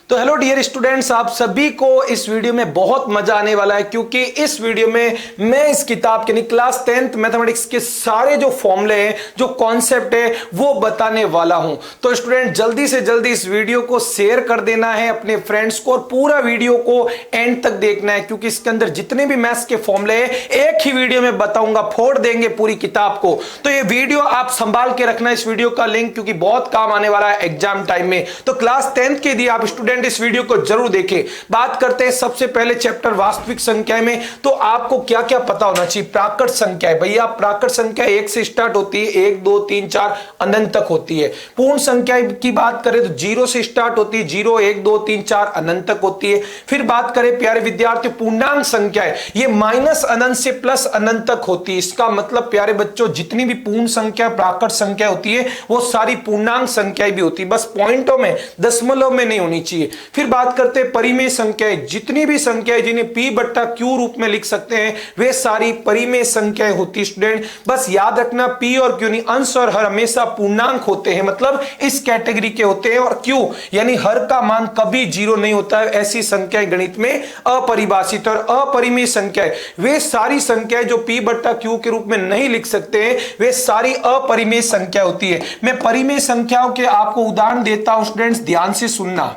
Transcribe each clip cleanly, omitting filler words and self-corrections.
तो hello dear students, आप सभी को इस वीडियो में बहुत मजा आने वाला है क्योंकि इस वीडियो में मैं इस किताब के क्लास 10th मैथमेटिक्स के सारे जो फॉर्मूले हैं, जो कॉन्सेप्ट है, वो बताने वाला हूं। तो स्टूडेंट जल्दी से जल्दी इस वीडियो को शेयर कर देना है अपने फ्रेंड्स को और पूरा वीडियो को एंड तक देखना है क्योंकि इसके अंदर जितने भी मैथ्स के फॉर्मूले हैं एक ही वीडियो में बताऊंगा, फोड़ देंगे पूरी किताब को। तो ये वीडियो आप संभाल के रखना, इस वीडियो का लिंक, क्योंकि बहुत काम आने वाला है एग्जाम टाइम में। तो क्लास 10th के लिए आप स्टूडेंट इस वीडियो को जरूर देखें। बात करते हैं सबसे पहले चैप्टर वास्तविक संख्या में। तो आपको क्या क्या पता होना चाहिए? प्राकृत संख्या है भैया, प्राकृत संख्या 1 से स्टार्ट होती है, 1 2 3 4 अनंत तक होती है। पूर्ण संख्या की बात करें तो 0 से स्टार्ट होती है, 0 1 2 3 4 अनंत तक होती है। फिर बात करें प्यारे विद्यार्थी पूर्णांक संख्या है, ये माइनस अनंत से प्लस अनंत तक होती है। इसका मतलब प्यारे बच्चों जितनी भी पूर्ण संख्या प्राकृत संख्या होती है वो सारी पूर्णांक संख्याएं भी होती है, बस पॉइंटों में, दशमलव में नहीं होनी चाहिए। फिर बात करते हैं परिमेय संख्याएं, जितनी भी संख्याएं जिन्हें P बट्टा Q रूप में लिख सकते हैं वे सारी परिमेय संख्याएं होती है। स्टूडेंट बस याद रखना P और Q नहीं, अंश और हर हमेशा पूर्णांक होते हैं, मतलब इस कैटेगरी के होते हैं। और Q यानी हर का मान कभी 0 नहीं होता है। ऐसी संख्याएं गणित में अपरिभाषित और अपरिमेय संख्याएं, वे सारी संख्याएं जो P बट्टा Q के रूप में नहीं लिख सकते हैं वे सारी अपरिमेय संख्या होती है। मैं परिमेय संख्याओं के आपको उदाहरण देता हूं, स्टूडेंट्स ध्यान से सुनना।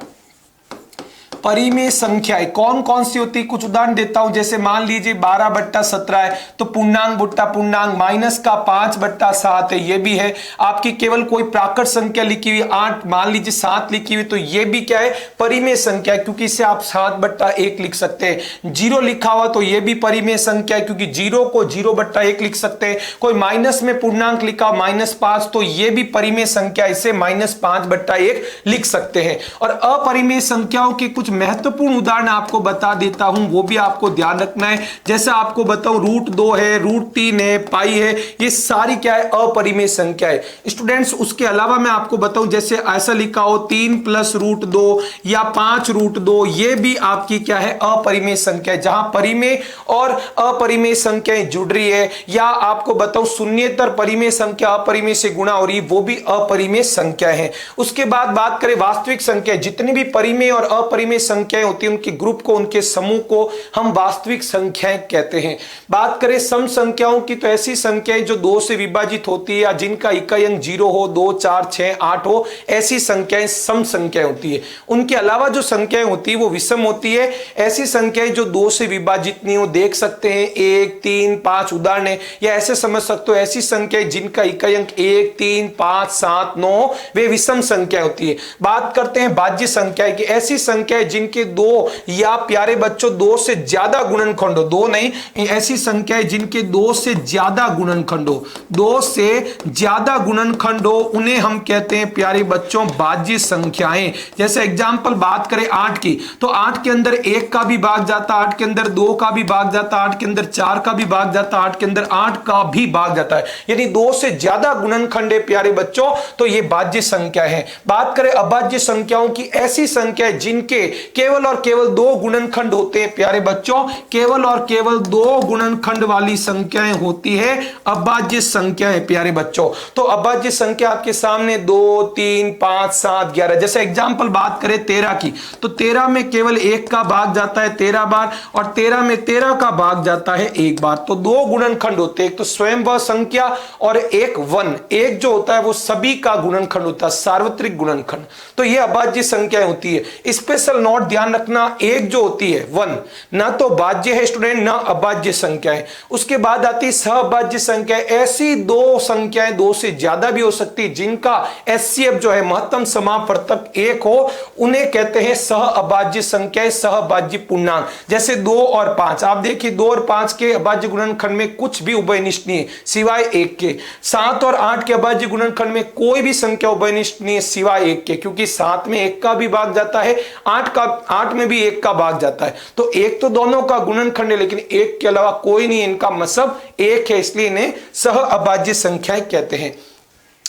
परिमेय संख्याएं कौन कौन सी होती है, कुछ उदाहरण देता हूं। जैसे मान लीजिए 12 बट्टा 17 है तो पूर्णांक बट्टा पूर्णांक, माइनस का 5 बट्टा 7 है, ये भी है। आपकी केवल कोई प्राकृत संख्या लिखी हुई 8, मान लीजिए 7 लिखी हुई तो ये भी क्या है? परिमेय संख्या है, क्योंकि इसे आप 7 बट्टा 1 लिख सकते हैं। 0 लिखा हुआ तो ये भी परिमेय संख्या है, क्योंकि 0 को 0 बट्टा 1 लिख सकते हैं। कोई माइनस में पूर्णांक लिखा -5 तो ये भी परिमेय संख्या, इसे -5 बट्टा 1 लिख सकते हैं। और अपरिमेय संख्याओं के कुछ महत्वपूर्ण उदाहरण आपको बता देता हूं, वो भी आपको ध्यान रखना है। जैसे आपको बताऊं √2 है, √3 है, पाई है, ये सारी क्या है? अपरिमेय संख्या है। स्टूडेंट्स उसके अलावा मैं आपको बताऊं, जैसे ऐसा लिखा हो 3 + √2 या 5 √2, ये भी आपकी क्या है? अपरिमेय संख्या है, जहां परिमेय और अपरिमेय संख्याएं जुड़ रही है। या आपको बताऊं शून्येतर परिमेय संख्या अपरिमेय से गुणा हो रही है, वो भी अपरिमेय संख्या है। उसके बाद बात करें वास्तविक संख्या, जितनी भी परिमेय और अपरिमेय संख्याएं होती हैं उनके ग्रुप को, उनके समूह को हम वास्तविक संख्याएं कहते हैं। बात करें सम संख्याओं की तो ऐसी संख्याएं जो 2 से विभाजित होती है या जिनका इकाई अंक 0 हो, 2 4 6 8 हो, ऐसी संख्याएं सम संख्याएं होती है। उनके अलावा जो संख्याएं होती है वो विषम होती है। ऐसी संख्याएं जो 2 से विभाजित नहीं हो, देख सकते हैं 1 3 5 उदाहरण है, या ऐसे समझ सकते हो ऐसी संख्याएं जिनका इकाई अंक 1 3 5 7 9 वे विषम संख्या होती है। बात करते हैं भाज्य संख्या की, ऐसी संख्या जिनके 2 या प्यारे बच्चों 2 से ज्यादा गुणनखंड हो, 2 नहीं, ऐसी संख्याएं जिनके 2 से ज्यादा गुणनखंड हो, 2 से ज्यादा गुणनखंड हो, उन्हें हम कहते हैं प्यारे बच्चों भाज्य संख्याएं। जैसे एग्जांपल बात करें 8 की, तो 8 के अंदर 1 का भी भाग जाता, 8 के अंदर 2 का भी भाग जाता, 8 के अंदर 4 का भी भाग जाता, 8 के अंदर 8 का भी भाग जाता है। यानी 2 से ज्यादा गुणनखंड है प्यारे बच्चों, तो ये भाज्य संख्या है। बात करें अभाज्य संख्याओं की, ऐसी संख्या जिनके केवल और केवल 2 गुणनखंड होते हैं प्यारे बच्चों, केवल और केवल 2 गुणनखंड वाली संख्याएं होती है अभाज्य संख्याएं प्यारे बच्चों। तो अभाज्य संख्या आपके सामने 2 3 5 7 11। जैसे एग्जांपल बात करें 13 की, तो 13 में केवल 1 का भाग जाता है 13 बार, और 13 में 13 का भाग जाता है 1 बार। तो 2 गुणनखंड होते हैं, एक तो स्वयं वह संख्या और एक वन। एक जो होता है वो सभी का गुणनखंड होता है, सार्वत्रिक गुणनखंड। तो ये अभाज्य संख्याएं होती है। स्पेशल नोट ध्यान रखना, एक जो होती है 1 ना तो भाज्य है स्टूडेंट, ना अभाज्य संख्या है। उसके बाद आती है सहभाज्य संख्या, ऐसी 2 संख्याएं 2 से ज्यादा भी हो सकती है जिनका HCF जो है महत्तम समापवर्तक 1 हो, उन्हें कहते हैं सहअभाज्य संख्याएं, सहभाज्य पूर्णांक। जैसे 2 और 5, आप देखिए 2 और 5 के अभाज्य गुणनखंड में कुछ भी उभयनिष्ठ नहीं है सिवाय 1 के। 7 और 8 के अभाज्य गुणनखंड में कोई भी संख्या उभयनिष्ठ नहीं है सिवाय 1 के, क्योंकि 7 में 1 का भी भाग जाता है, 8 में भी 1 का भाग जाता है। तो 1 तो दोनों का गुणनखंड है, लेकिन 1 के अलावा कोई नहीं, इनका मतलब 1 है, इसलिए इन्हें सहअभाज्य संख्याएं कहते हैं।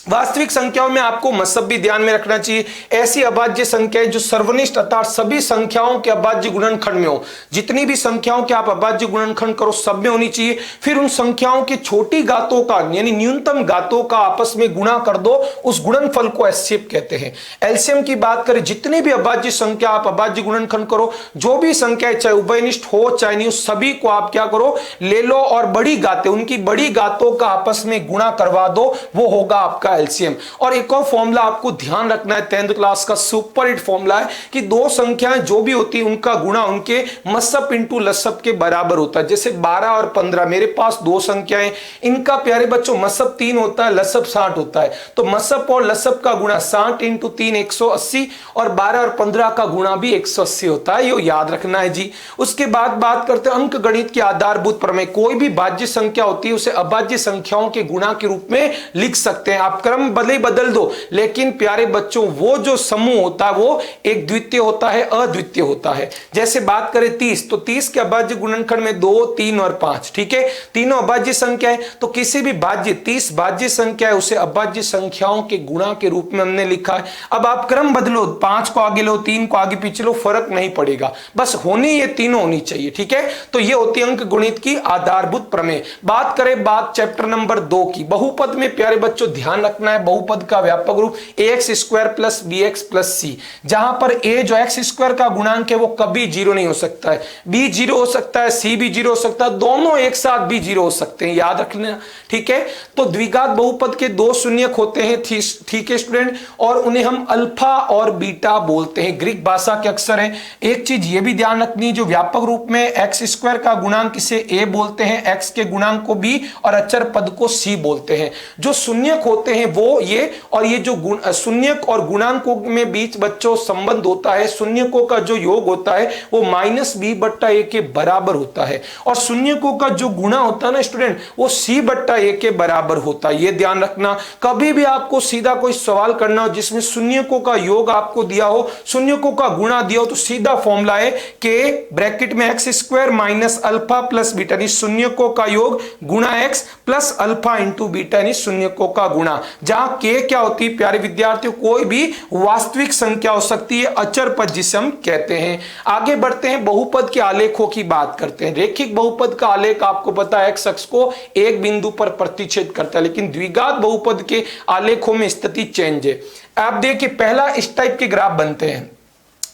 वास्तविक संख्याओं में आपको मसब भी ध्यान में रखना चाहिए। ऐसी अभाज्य संख्याएं जो सर्वनिष्ठ अर्थात सभी संख्याओं के अभाज्य गुणनखंड में हो, जितनी भी संख्याओं के आप अभाज्य गुणनखंड करो सब में होनी चाहिए। फिर उन संख्याओं की छोटी घातों का यानी न्यूनतम घातों का आपस में गुणा कर दो, उस गुणनफल को एचसीएफ कहते हैं। एलसीएम की बात करें, जितनी भी अभाज्य संख्या आप अभाज्य गुणनखंड करो, जो भी संख्या चाहे उभयनिष्ठ हो चाहे नहीं, सभी को आप क्या करो, ले लो और बड़ी घातें, उनकी बड़ी घातों का आपस में गुणा करवा दो, वो होगा आपका एलसीएम। और एक और फॉर्मूला आपको ध्यान रखना है, 10th क्लास का सुपर हिट फॉर्मूला है कि दो संख्याएं जो भी होती है उनका गुणा उनके मसब इंटू लसब के बराबर होता है। जैसे 12 और 15, मेरे पास दो संख्याएं, इनका प्यारे बच्चों मसब 3 होता है, लसब 60 होता है, तो मसब और लसब का गुणा 60 इंटू 3 180 और 12 और 15 का गुणा भी 180 होता है, ये याद रखना है जी। उसके बाद बात करते हैं अंक गणित के आधारभूत प्रमेय। कोई भी भाज्य संख्या होती है उसे अभाज्य संख्याओं के गुणा के रूप में लिख सकते हैं। आप क्रम भले बदल दो, लेकिन प्यारे बच्चों वो जो समूह होता है वो एक द्वितीय होता है, अद्वितीय होता है। जैसे बात करें 30, तो 30 के अभाज्य गुणनखंड में 2, 3 और 5, ठीक है, तीनों अभाज्य संख्या है। तो किसी भी भाज्य 30 भाज्य संख्या है उसे अभाज्य संख्याओं के गुणा के रूप में हमने लिखा है। अब आप क्रम बदलो, 5 को आगे लो, 3 को आगे पीछे लो, फर्क नहीं पड़ेगा, बस होनी ये तीनों होनी चाहिए, ठीक है। तो ये होती है अंक गणित की आधारभूत प्रमेय। बात करें चैप्टर नंबर 2 की, बहुपद में प्यारे बच्चों ध्यान रखना है, बहुपद का व्यापक रूप ax square plus bx plus c, जहां पर a जो x स्क्वायर का गुणांक है वो कभी 0 नहीं हो सकता है, b 0 हो सकता है, c भी 0 हो सकता है, दोनों एक साथ भी 0 हो सकते हैं, याद रखना, ठीक है। तो द्विघात बहुपद के दो शून्यक होते हैं, ठीक है स्टूडेंट, और उन्हें हम अल्फा और बीटा बोलते हैं, ग्रीक भाषा के अक्षर हैं। एक चीज ये भी ध्यान रखनी, जो व्यापक रूप में x स्क्वायर का गुणांक इसे a बोलते हैं, x के गुणांक को b और अचर पद को c बोलते हैं। जो शून्यक होते हैं वो ये, और ये जो शून्यक और गुणांकों में बीच बच्चों संबंध होता है, शून्यकों का जो योग होता है वो -b/a के बराबर होता है, और शून्यकों का जो गुणा होता है ना स्टूडेंट, वो c/a के बराबर होता है। ये ध्यान रखना, कभी भी आपको सीधा कोई सवाल करना हो जिसमें शून्यकों का योग आपको दिया हो, शून्यकों का गुणा दिया हो, तो सीधा फॉर्मूला है k ब्रैकेट में x square minus alpha plus beta, यानी शून्यकों का योग गुणा x plus alpha into beta, यानी शून्यकों का गुणा। जहां k क्या होती है प्यारे विद्यार्थियों, कोई भी वास्तविक संख्या हो सकती है, अचर पद जिसे हम कहते हैं। आगे बढ़ते हैं, बहुपद के आलेखों की बात करते हैं। रेखिक बहुपद का आलेख आपको पता है, x अक्ष को एक बिंदु पर प्रतिच्छेद करता है, लेकिन द्विघात बहुपद के आलेखों में स्थिति चेंज है। आप देखिए, पहला इस टाइप के ग्राफ बनते हैं।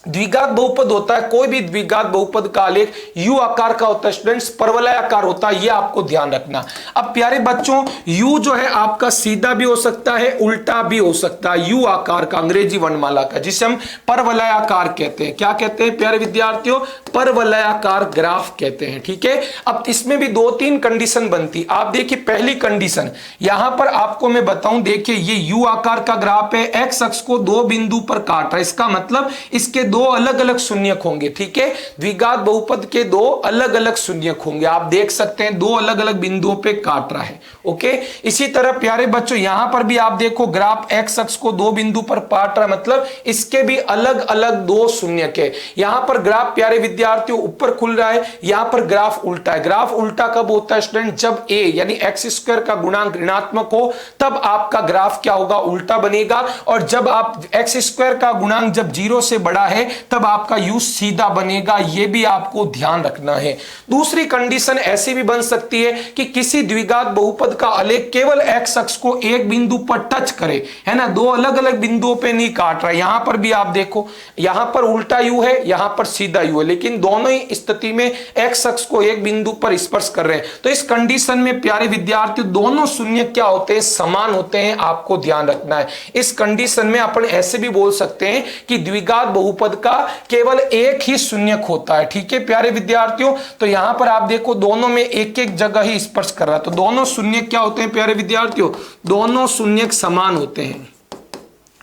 द्विघात बहुपद होता है, कोई भी द्विघात बहुपद का आलेख यू आकार का होता है स्टूडेंट्स, परवलयाकार होता है, ये आपको ध्यान रखना। अब प्यारे बच्चों, यू जो है आपका सीधा भी हो सकता है, उल्टा भी हो सकता है, यू आकार का, अंग्रेजी वर्णमाला का, जिसे हम परवलयाकार कहते हैं। क्या कहते हैं प्यारे विद्यार्थियों? परवलयाकार ग्राफ कहते हैं, ठीक है। अब इसमें भी 2-3 कंडीशन बनती। आप देखिए, पहली कंडीशन यहां पर आपको मैं बताऊं, देखिए ये यू आकार का ग्राफ है, एक्स अक्ष को 2 बिंदु पर काट रहा है, इसका मतलब इसके 2 अलग अलग शून्यक होंगे, ठीक है। द्विघात बहुपद के 2 अलग अलग शून्यक होंगे, आप देख सकते हैं 2 अलग अलग बिंदुओं पे काट रहा है, ओके। इसी तरह प्यारे बच्चों, यहां पर भी आप देखो ग्राफ एक्स अक्ष को 2 बिंदु पर काट रहा है, मतलब इसके भी अलग अलग 2 शून्यक है। यहां पर ग्राफ प्यारे विद्यार्थियों ऊपर खुल रहा है, यहां पर ग्राफ उल्टा है। ग्राफ उल्टा कब होता है स्टूडेंट? जब a यानी एक्स स्क्वायर का गुणांक ऋणात्मक हो, तब आपका ग्राफ क्या होगा? उल्टा बनेगा। और जब आप एक्स स्क्वायर का गुणांक जब 0 से बड़ा है, तब आपका यू सीधा बनेगा, यह भी आपको ध्यान रखना है। दूसरी कंडीशन ऐसी भी बन सकती है कि किसी द्विघात बहुपद का आलेख केवल एक्स अक्ष को एक बिंदु पर टच करे, है ना, 2 अलग अलग बिंदुओं पे नहीं काट रहा है। यहां पर भी आप देखो, यहां पर उल्टा यू है, यहां पर सीधा यू है, लेकिन दोनों ही स्थिति में एक्स अक्ष को एक बिंदु पर स्पर्श कर रहे हैं। तो इस कंडीशन में प्यारे विद्यार्थियों, दोनों शून्य क्या होते हैं? समान होते हैं, आपको ध्यान रखना है। इस कंडीशन में अपन ऐसे भी बोल सकते हैं कि द्विघात बहुपद का केवल एक ही शून्यक होता है, ठीक है प्यारे विद्यार्थियों। तो यहां पर आप देखो, दोनों में एक एक जगह ही स्पर्श कर रहा है, तो दोनों शून्यक क्या होते हैं प्यारे विद्यार्थियों? दोनों शून्यक समान होते हैं,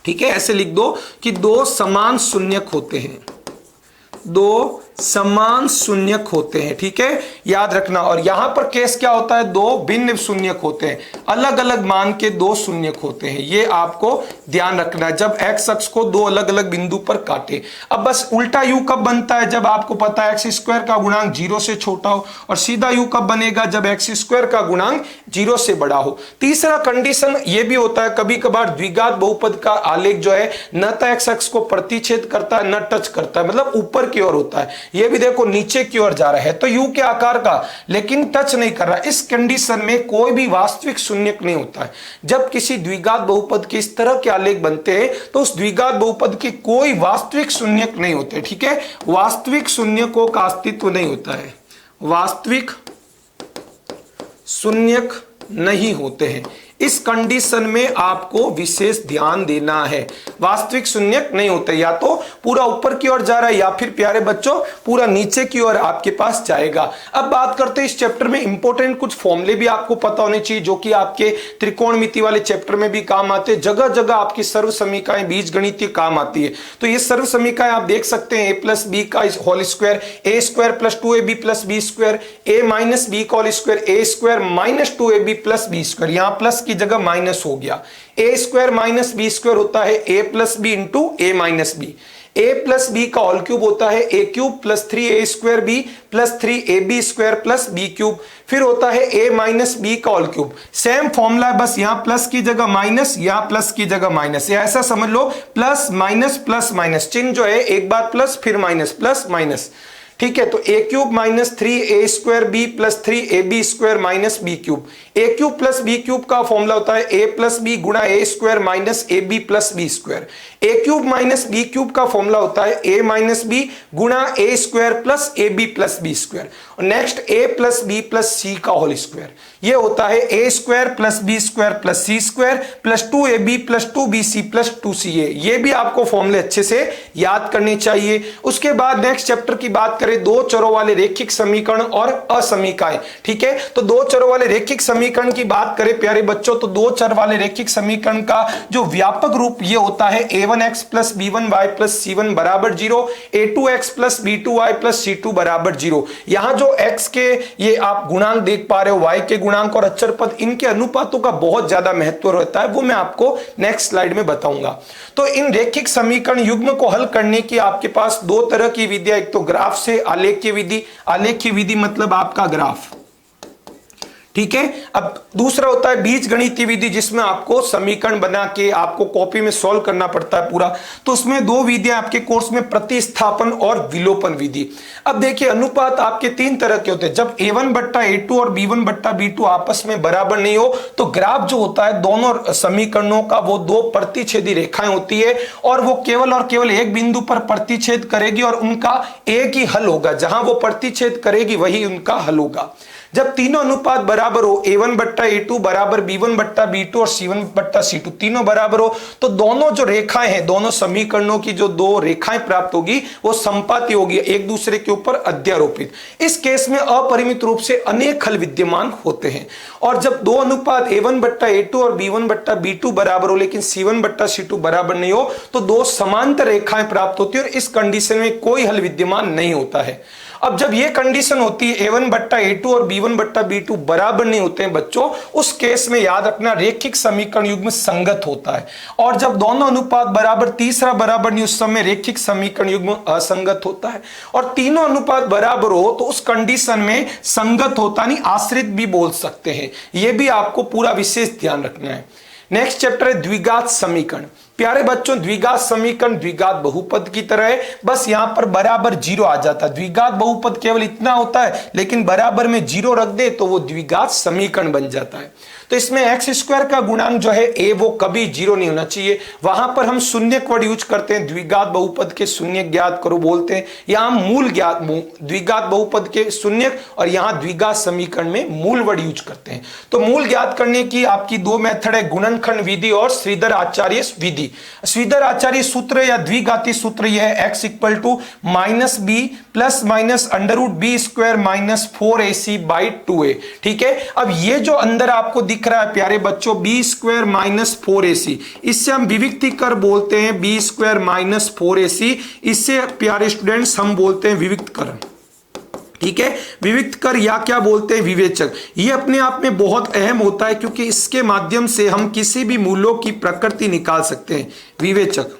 ठीक है। ऐसे लिख दो कि 2 समान शून्यक होते हैं, 2 समान शून्यक होते हैं, ठीक है, याद रखना। और यहां पर केस क्या होता है, दो भिन्न शून्यक होते हैं, अलग अलग मान के दो शून्यक होते हैं, ये आपको ध्यान रखना है जब एक्स अक्ष को दो अलग अलग बिंदु पर काटे। अब बस उल्टा यू कब बनता है, जब आपको पता है एक्स स्क्वायर का गुणांक 0 से छोटा हो, और सीधा यू कब बनेगा, जब एक्स स्क्वायर का गुणांक 0 से बड़ा हो। तीसरा कंडीशन ये भी होता है, कभी कभार द्विघात बहुपद का आलेख जो है न तो एक्स अक्ष को प्रतिच्छेद करता है न टच करता है, मतलब ऊपर की ओर होता है। ये भी देखो नीचे की ओर जा रहा है तो यू के आकार का, लेकिन टच नहीं कर रहा। इस कंडीशन में कोई भी वास्तविक शून्यक नहीं होता है। जब किसी द्विघात बहुपद के इस तरह के आलेख बनते हैं तो उस द्विघात बहुपद के कोई वास्तविक शून्यक नहीं होते, ठीक है, वास्तविक शून्यकों का अस्तित्व नहीं होता है, वास्तविक शून्यक नहीं होते हैं। इस कंडीशन में आपको विशेष ध्यान देना है, वास्तविक शून्यक नहीं होते, या तो पूरा ऊपर की ओर जा रहा है या फिर प्यारे बच्चों पूरा नीचे की ओर आपके पास जाएगा। अब बात करते हैं इस चैप्टर में इंपॉर्टेंट कुछ फॉर्मूले भी आपको पता होने चाहिए जो कि आपके त्रिकोणमिति वाले चैप्टर में भी काम आते हैं। जगह जगह आपकी सर्व समीकरणें बीजगणितीय काम आती है। तो ये सर्व समीकरण आप देख सकते हैं, a प्लस बी का whole square, A square plus 2ab plus B square, A minus B का whole square, A square minus 2ab plus B square, यहां प्लस की जगह माइनस हो गया। A square minus B square होता है A plus B into A minus B. A plus B का whole cube होता है A cube plus 3a square B plus 3ab square plus B cube. फिर होता है ए माइनस बी का whole cube, same formula है, बस यहां प्लस की जगह माइनस, यहां प्लस की जगह माइनस, या ऐसा समझ लो प्लस माइनस, चिन्ह जो है एक बार प्लस फिर माइनस, प्लस माइनस, ठीक है। तो A cube minus 3a square B plus 3ab square minus B cube. A cube plus B cube का फॉर्मूला होता है ए प्लस बी गुणा A square minus A B plus B square. A cube minus B cube का formula होता है A minus B गुणा A square plus A B plus B square. और next ए plus B plus C का whole square, ये होता है A square plus B square plus C square plus 2ab plus 2bc plus 2ca। ये भी आपको फॉर्मूले अच्छे से याद करने चाहिए। उसके बाद नेक्स्ट चैप्टर की बात करें, दो चरों वाले रैखिक समीकरण और असमीकाएं, ठीक है। तो दो चरों वाले रैखिक समीकरण की बात करें प्यारे बच्चों, तो दो चर वाले रैखिक समीकरण का जो व्यापक रूप ये होता है a1x plus b1y plus c1 बराबर 0, a2x plus b2y plus c2 बराबर 0। यहां जो x के ये आप गुणांक देख पा रहे हो, y के गुणांक और अचर पद, इनके अनुपातों का बहुत ज्यादा महत्व रहता है, वो मैं आपको नेक्स्ट स्लाइड में बताऊंगा। तो इन रैखिक समीकरण युग्म को हल करने की आपके पास दो तरह की विधियां, एक तो ग्राफ से आलेख्य विधि, आलेख्य विधि मतलब आपका ग्राफ, ठीक है। अब दूसरा होता है बीज गणितीय विधि, जिसमें आपको समीकरण बना के आपको कॉपी में सॉल्व करना पड़ता है पूरा। तो उसमें दो विधियां आपके कोर्स में, प्रतिस्थापन और विलोपन विधि। अब देखिए अनुपात आपके तीन तरह के होते हैं। जब a1 बट्टा a2 और b1 बट्टा b2 आपस में बराबर नहीं हो तो ग्राफ जो होता है दोनों समीकरणों का वो दो प्रतिच्छेदी रेखाएं होती है और वो केवल और केवल एक बिंदु पर प्रतिच्छेद करेगी और उनका एक ही हल होगा, जहां वो प्रतिच्छेद करेगी वही उनका हल होगा। जब तीनों अनुपात बराबर हो, a1 बट्टा a2 बराबर b1 बट्टा b2 और c1 बट्टा c2 तीनों बराबर हो, तो दोनों जो रेखाएं हैं, दोनों समीकरणों की जो दो रेखाएं प्राप्त होगी वो संपाती होगी, एक दूसरे के ऊपर अध्यारोपित। इस केस में अपरिमित रूप से अनेक हल विद्यमान होते हैं। और जब दो अनुपात a1 बट्टा a2 और b1 बट्टा b2 बराबर हो लेकिन c1 बट्टा c2 बराबर नहीं हो तो दो समांतर रेखाएं प्राप्त होती है और इस कंडीशन में कोई हल विद्यमान नहीं होता है। अब जब ये कंडीशन होती है a1 बट्टा a2 और b1 बट्टा b2 बराबर नहीं होते हैं बच्चों, उस केस में याद रखना रैखिक समीकरण युग्म संगत होता है। और जब दोनों अनुपात बराबर, तीसरा बराबर नहीं, उस समय रैखिक समीकरण युग्म असंगत होता है। और तीनों अनुपात बराबर हो तो उस कंडीशन में संगत होता नहीं, आश्रित भी बोल सकते हैं। यह भी आपको पूरा विशेष ध्यान रखना है। नेक्स्ट चैप्टर है द्विघात समीकरण। प्यारे बच्चों द्विघात समीकरण द्विघात बहुपद की तरह है, बस यहां पर बराबर 0 आ जाता है। द्विघात बहुपद केवल इतना होता है, लेकिन बराबर में 0 रख दे तो वो द्विघात समीकरण बन जाता है। तो इसमें एक्स स्क्वायर का गुणांक जो है a वो कभी 0 नहीं होना चाहिए। वहां पर हम शून्यक वर्ड यूज करते हैं, द्विघात बहुपद के शून्यक ज्ञात करो बोलते हैं। यहां मूल ज्ञात, द्विघात बहुपद के शून्यक, और यहां द्विघात समीकरण में मूल वर्ड यूज करते हैं। तो मूल ज्ञात करने की आपकी दो मेथड है, गुणनखंड विधि और श्रीधर आचार्य विधि। श्रीधर आचार्य सूत्र या द्विघाती सूत्र यह है x equal to minus b plus minus under root b square minus 4ac by 2a। ठीक है, अब ये जो अंदर आपको दिख रहा है प्यारे बच्चों बी स्क्वायर माइनस 4ac, इससे हम विविक्ति कर बोलते हैं बी स्क्वायर माइनस 4ac, इससे प्यारे स्टूडेंट्स हम बोलते हैं विविक्त कर। ठीक है, विविक्त कर या क्या बोलते हैं विवेचक। ये अपने आप में बहुत अहम होता है क्योंकि इसके माध्यम से हम किसी भी मूलों की प्रकृति निकाल सकते हैं। विवेचक,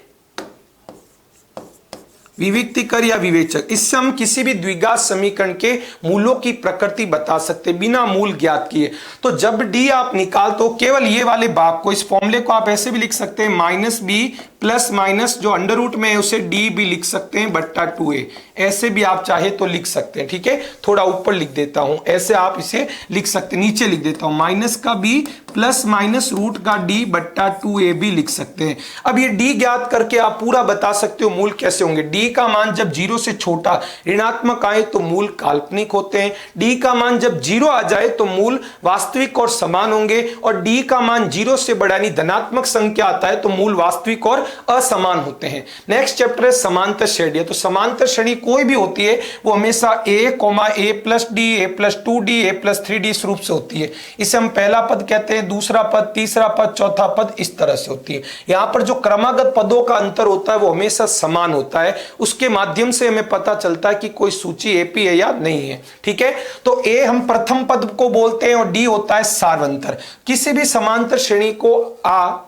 विविक्ति कर या विवेचक, इससे हम किसी भी द्विघात समीकरण के मूलों की प्रकृति बता सकते हैं बिना मूल ज्ञात किए। तो जब डी आप निकाल तो केवल ये वाले भाग को, इस फॉर्मूले को आप ऐसे भी लिख सकते हैं माइनस बी प्लस माइनस जो अंडर रूट में है उसे डी भी लिख सकते हैं बट्टा 2a, ऐसे भी आप चाहे तो लिख सकते हैं। ठीक है, थोड़ा ऊपर लिख देता हूं, ऐसे आप इसे लिख सकते हैं, नीचे लिख देता हूं माइनस का b प्लस माइनस रूट का d बट्टा 2a भी लिख सकते हैं। अब ये d ज्ञात करके आप पूरा बता सकते हो मूल कैसे होंगे। d का मान जब 0 से छोटा ऋणात्मक आए तो मूल काल्पनिक होते हैं, d का मान जब 0 आ जाए तो मूल वास्तविक और समान होंगे, और d का मान 0 से बड़ा यानी धनात्मक संख्या आता है तो मूल वास्तविक और असमान होते हैं। नेक्स्ट चैप्टर है समांतर श्रेणी। तो समांतर श्रेणी कोई भी होती है वो हमेशा a plus D, a plus 2d, a plus 3d इस रूप से होती है। इसे हम पहला पद कहते हैं, दूसरा पद, तीसरा पद, चौथा पद, इस तरह से होती है। यहां पर जो क्रमागत पदों का अंतर होता है वो हमेशा समान होता है, उसके माध्यम से हमें पता चलता है कि कोई सूची एपी है या नहीं है। ठीक है, तो a हम प्रथम पद को बोलते हैं और d होता है सार्वंतर। किसी भी समांतर श्रेणी को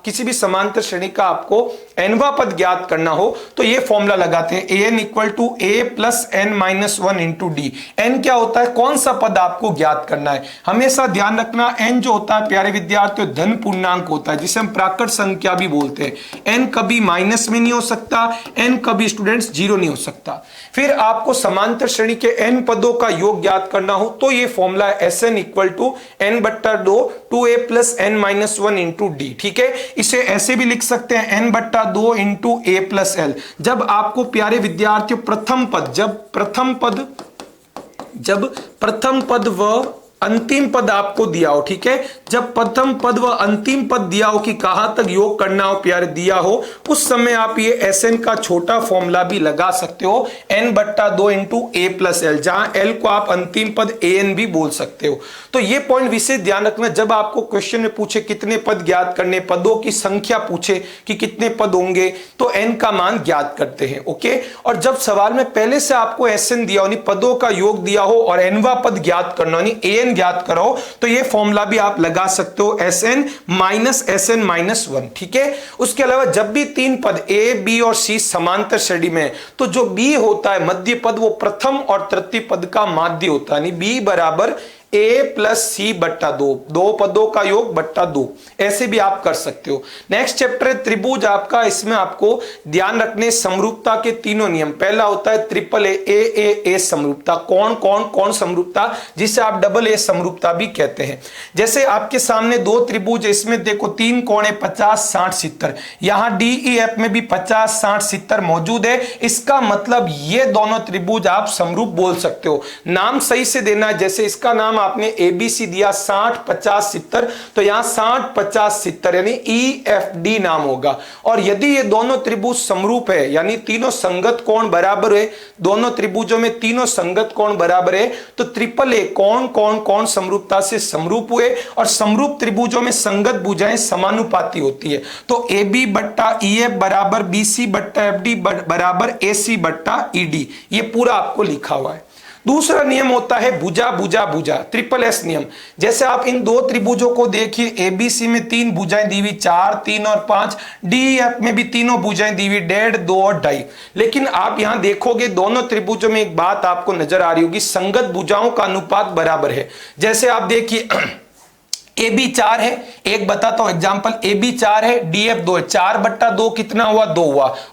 किसी भी समांतर श्रेणी का आपको nवा पद ज्ञात करना हो तो ये फॉर्मूला लगाते हैं an equal to a plus n minus 1 into d. n क्या होता है, कौन सा पद आपको ज्ञात करना है। हमेशा ध्यान रखना n जो होता है प्यारे विद्यार्थियों धन पूर्णांक होता है जिसे हम प्राकृत संख्या भी बोलते हैं। n कभी माइनस में नहीं हो सकता, n कभी स्टूडेंट्स 0 नहीं हो सकता। फिर आपको समांतर श्रेणी के n पदों का योग ज्ञात करना हो तो ये फॉर्मूला है Sn इक्वल टू n बट्टा 2a plus n minus 1 into D. ठीक है, इसे ऐसे भी लिख सकते हैं n बट्टा 2 इंटू a प्लस एल। जब आपको प्यारे विद्यार्थियों प्रथम पद व अंतिम पद आपको दिया हो, ठीक है, जब प्रथम पद व अंतिम पद दिया हो कि कहां तक योग करना हो प्यारे दिया हो, उस समय आप ये Sn का छोटा फॉर्मूला भी लगा सकते हो n बट्टा 2 इंटू a प्लस एल, जहां l को आप अंतिम पद an भी बोल सकते हो। तो ये पॉइंट विशेष ध्यान रखना, जब आपको क्वेश्चन में पूछे कितने पद ज्ञात करने, पदों की संख्या पूछे कि कितने पद होंगे तो n का मान ज्ञात करते हैं। ओके, और जब सवाल में पहले से आपको Sn दिया हो, पदों का योग दिया हो और nवा पद ज्ञात करना an ज्ञात करो तो ये फॉर्मूला भी आप लगा सकते हो Sn माइनस 1। ठीक है, उसके अलावा जब भी तीन पद a b और c समांतर श्रेणी में तो जो b होता है मध्य पद वो प्रथम और तृतीय पद का माध्य होता है, b बराबर a प्लस सी बट्टा 2, दो पदों का योग बट्टा 2, ऐसे भी आप कर सकते हो। नेक्स्ट चैप्टर है त्रिभुज आपका, इसमें आपको ध्यान रखने समरूपता के तीनों नियम। पहला होता है ट्रिपल ए समरूपता। कौन समरूपता, जिसे आप डबल ए समरूपता भी कहते हैं। जैसे आपके सामने दो त्रिभुज है, इसमें देखो तीन कोण है 50, 60, 70, यहां DEF में भी 50, 60, 70 मौजूद है। इसका मतलब ये दोनों त्रिभुज आप समरूप बोल सकते हो। नाम सही से देना है, जैसे इसका नाम आपने ABC दिया 60, 50, 70, तो यहां 60, 50, 70 यानी EFD नाम होगा। और यदि ये दोनों त्रिभुज समरूप है यानी तीनों संगत कोण बराबर है, दोनों त्रिभुजों में तीनों संगत कोण बराबर है, तो ट्रिपल ए कौन समरूपता से समरूप हुए, और समरूप त्रिभुजों में संगत भुजाएं समानुपाती होती है। तो AB बट्टा EF बराबर BC बट्टा FD बराबर AC बट्टा ED, ये पूरा आपको लिखा हुआ है। दूसरा नियम होता है भुजा ट्रिपल एस नियम। जैसे आप इन दो त्रिभुजों को देखिए, एबीसी में तीन भुजाएं दी हुई 4, 3 और 5, डीएफ में भी तीनों भुजाएं दी हुई 1.5, 2 और 2.5। लेकिन आप यहां देखोगे दोनों त्रिभुजों में एक बात आपको नजर आ रही होगी, संगत भुजाओं का अनुपात बराबर है। जैसे आप देखिए AB 4 है, एक बताता हूं एग्जांपल, AB 4 है, DF 2 है, 4 बट्टा 2 कितना हुआ, 2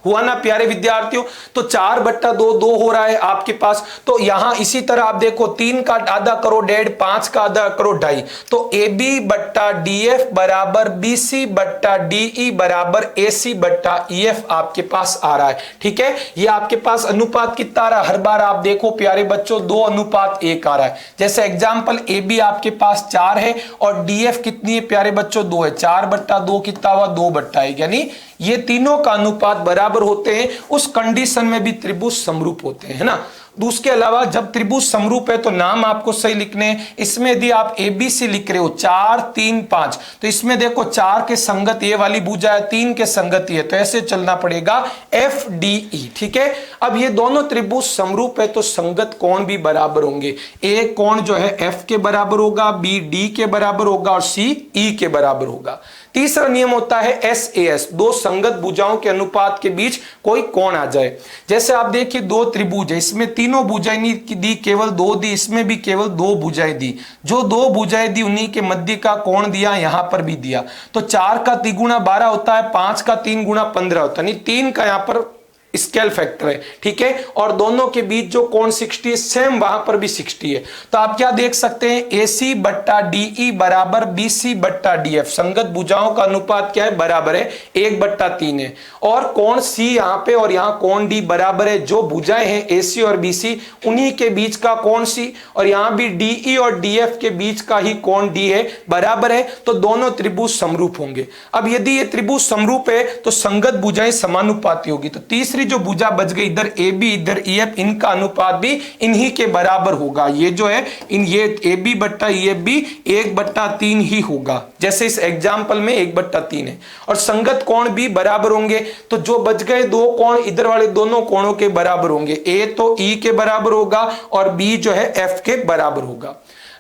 हुआ ना प्यारे विद्यार्थियों। तो 4 बट्टा 2 2 हो रहा है आपके पास। तो यहां इसी तरह आप देखो 3 का आधा करो 1.5, 5 का आधा करो 2.5, तो AB बट्टा DF बराबर BC बट्टा DE बराबर AC बट्टा EF आपके पास आ रहा है। ठीक है, ये आपके पास अनुपात कितना आ रहा है, हर बार आप देखो प्यारे बच्चों 2:1 आ रहा है। जैसे एग्जांपल AB आपके पास 4 है और DF कितनी है प्यारे बच्चों, 2 है, 4 बट्टा 2 कितना हुआ, 2 बट्टा 1, यानी ये तीनों का अनुपात बराबर होते हैं, उस कंडीशन में भी त्रिभुज समरूप होते हैं, है ना। उसके अलावा जब त्रिभुज समरूप है तो नाम आपको सही लिखने हैं। इसमें यदि आप ABC लिख रहे हो 4 3 5, तो इसमें देखो 4 के संगत ये वाली भुजा है, 3 के संगत ये, तो ऐसे चलना पड़ेगा FDE, ठीक है। अब ये दोनों त्रिभुज समरूप है तो संगत कोण भी बराबर होंगे। A कोण जो है F के बराबर होगा, B D के बराबर होगा और C E के बराबर होगा। तीसरा नियम होता है SAS, दो संगत भुजाओं के अनुपात के बीच कोई कोण आ जाए। जैसे आप देखिए दो त्रिभुज है, इसमें तीनों भुजाएं नहीं दी, केवल दो दी, इसमें भी केवल दो भुजाएं दी। जो दो भुजाएं दी उन्हीं के मध्य का कोण दिया, यहां पर भी दिया। तो 4 का 3 गुणा 12 होता है, 5 का 3 गुणा 15 होता है, 3 का यहां पर स्केल फैक्टर है, ठीक है। और दोनों के बीच जो कोण 60 है, सेम वहां पर भी 60 है। तो आप क्या देख सकते हैं, AC बट्टा DE बराबर BC बट्टा DF, संगत भुजाओं का अनुपात क्या है, बराबर है 1/3 है। और कोण C यहां पे और यहां कोण D बराबर है। जो भुजाएं हैं AC और BC उन्हीं के बीच का कोण C, और यहां भी DE और DF के बीच का ही कोण D है, बराबर है। तो दोनों त्रिभुज समरूप होंगे। अब यदि ये त्रिभुज समरूप है तो संगत भुजाएं समानुपाती होगी। तो तीसरी जो भुजा बच गई, इधर AB इधर EF, इनका अनुपात भी इन्हीं के बराबर होगा। ये जो है ये AB बट्टा EF भी 1/3 ही होगा, जैसे इस एग्जाम्पल में 1/3 है। और संगत कोण भी बराबर होंगे। तो जो बच गए दो कोण, इधर वाले दोनों कोणों के बराबर होंगे। A तो E के बराबर होगा और B जो है F के बराबर होगा।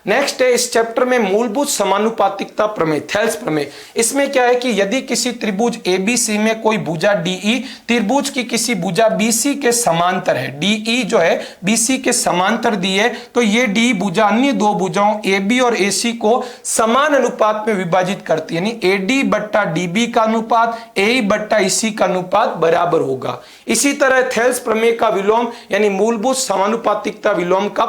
नेक्स्ट है इस चैप्टर में मूलभूत समानुपातिकता प्रमेय, थेल्स प्रमेय। इसमें क्या है कि यदि किसी त्रिभुज ABC में कोई भुजा DE त्रिभुज की किसी भुजा BC के समांतर है, DE जो है BC के समांतर दी है, तो ये DE भुजा अन्य दो भुजाओं AB और AC को समान अनुपात में विभाजित करती है, यानी AD बट्टा DB का अनुपात AE बट्टा EC का अनुपात बराबर होगा। इसी तरह थेल्स प्रमेय का विलोम यानी मूलभूत समानुपातिकता विलोम का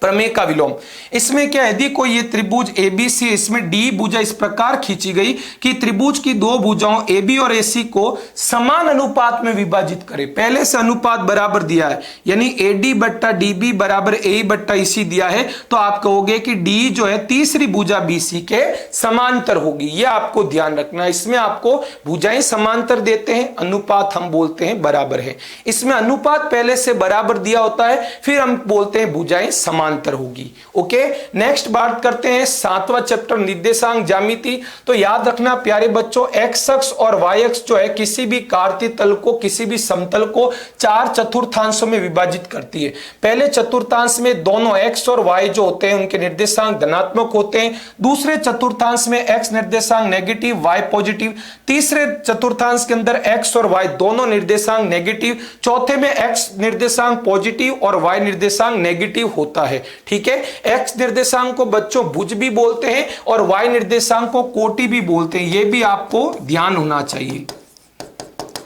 प्रमेय का विलोम। इसमें क्या है, यदि कोई ये त्रिभुज ABC, इसमें D भुजा इस प्रकार खींची गई कि त्रिभुज की दो भुजाओं AB और AC को समान अनुपात में विभाजित करे। पहले से अनुपात बराबर दिया है, यानी AD बट्टा DB बराबर AE बट्टा EC दिया है, तो आप कहोगे कि D जो है तीसरी भुजा BC के समांतर होगी। ये आपको ध्यान रखना। इसमें आपको भुजाएं समांतर देते हैं, अनुपात हम बोलते हैं बराबर है। इसमें अनुपात पहले से बराबर दिया होता है, फिर हम बोलते हैं भुजाएं समान होगी। ओके, नेक्स्ट बात करते हैं 7वां चैप्टर निर्देशांक ज्यामिति। तो याद रखना प्यारे बच्चों, एक्स अक्ष और वाई अक्ष जो है किसी भी कार्तीय तल को, किसी भी समतल को 4 चतुर्थांशों में विभाजित करती है। पहले चतुर्थांश में दोनों एक्स और वाई जो होते हैं उनके निर्देशांक धनात्मक होते हैं। दूसरे चतुर्थांश में एक्स निर्देशांक नेगेटिव, वाई पॉजिटिव। तीसरे चतुर्थांश के अंदर एक्स और वाई दोनों निर्देशांक नेगेटिव। चौथे में एक्स निर्देशांक पॉजिटिव और वाई निर्देशांक नेगेटिव होता है, ठीक है। एक्स निर्देशांक को बच्चों भुज भी बोलते हैं और वाई निर्देशांक को कोटि भी बोलते हैं, यह भी आपको ध्यान होना चाहिए।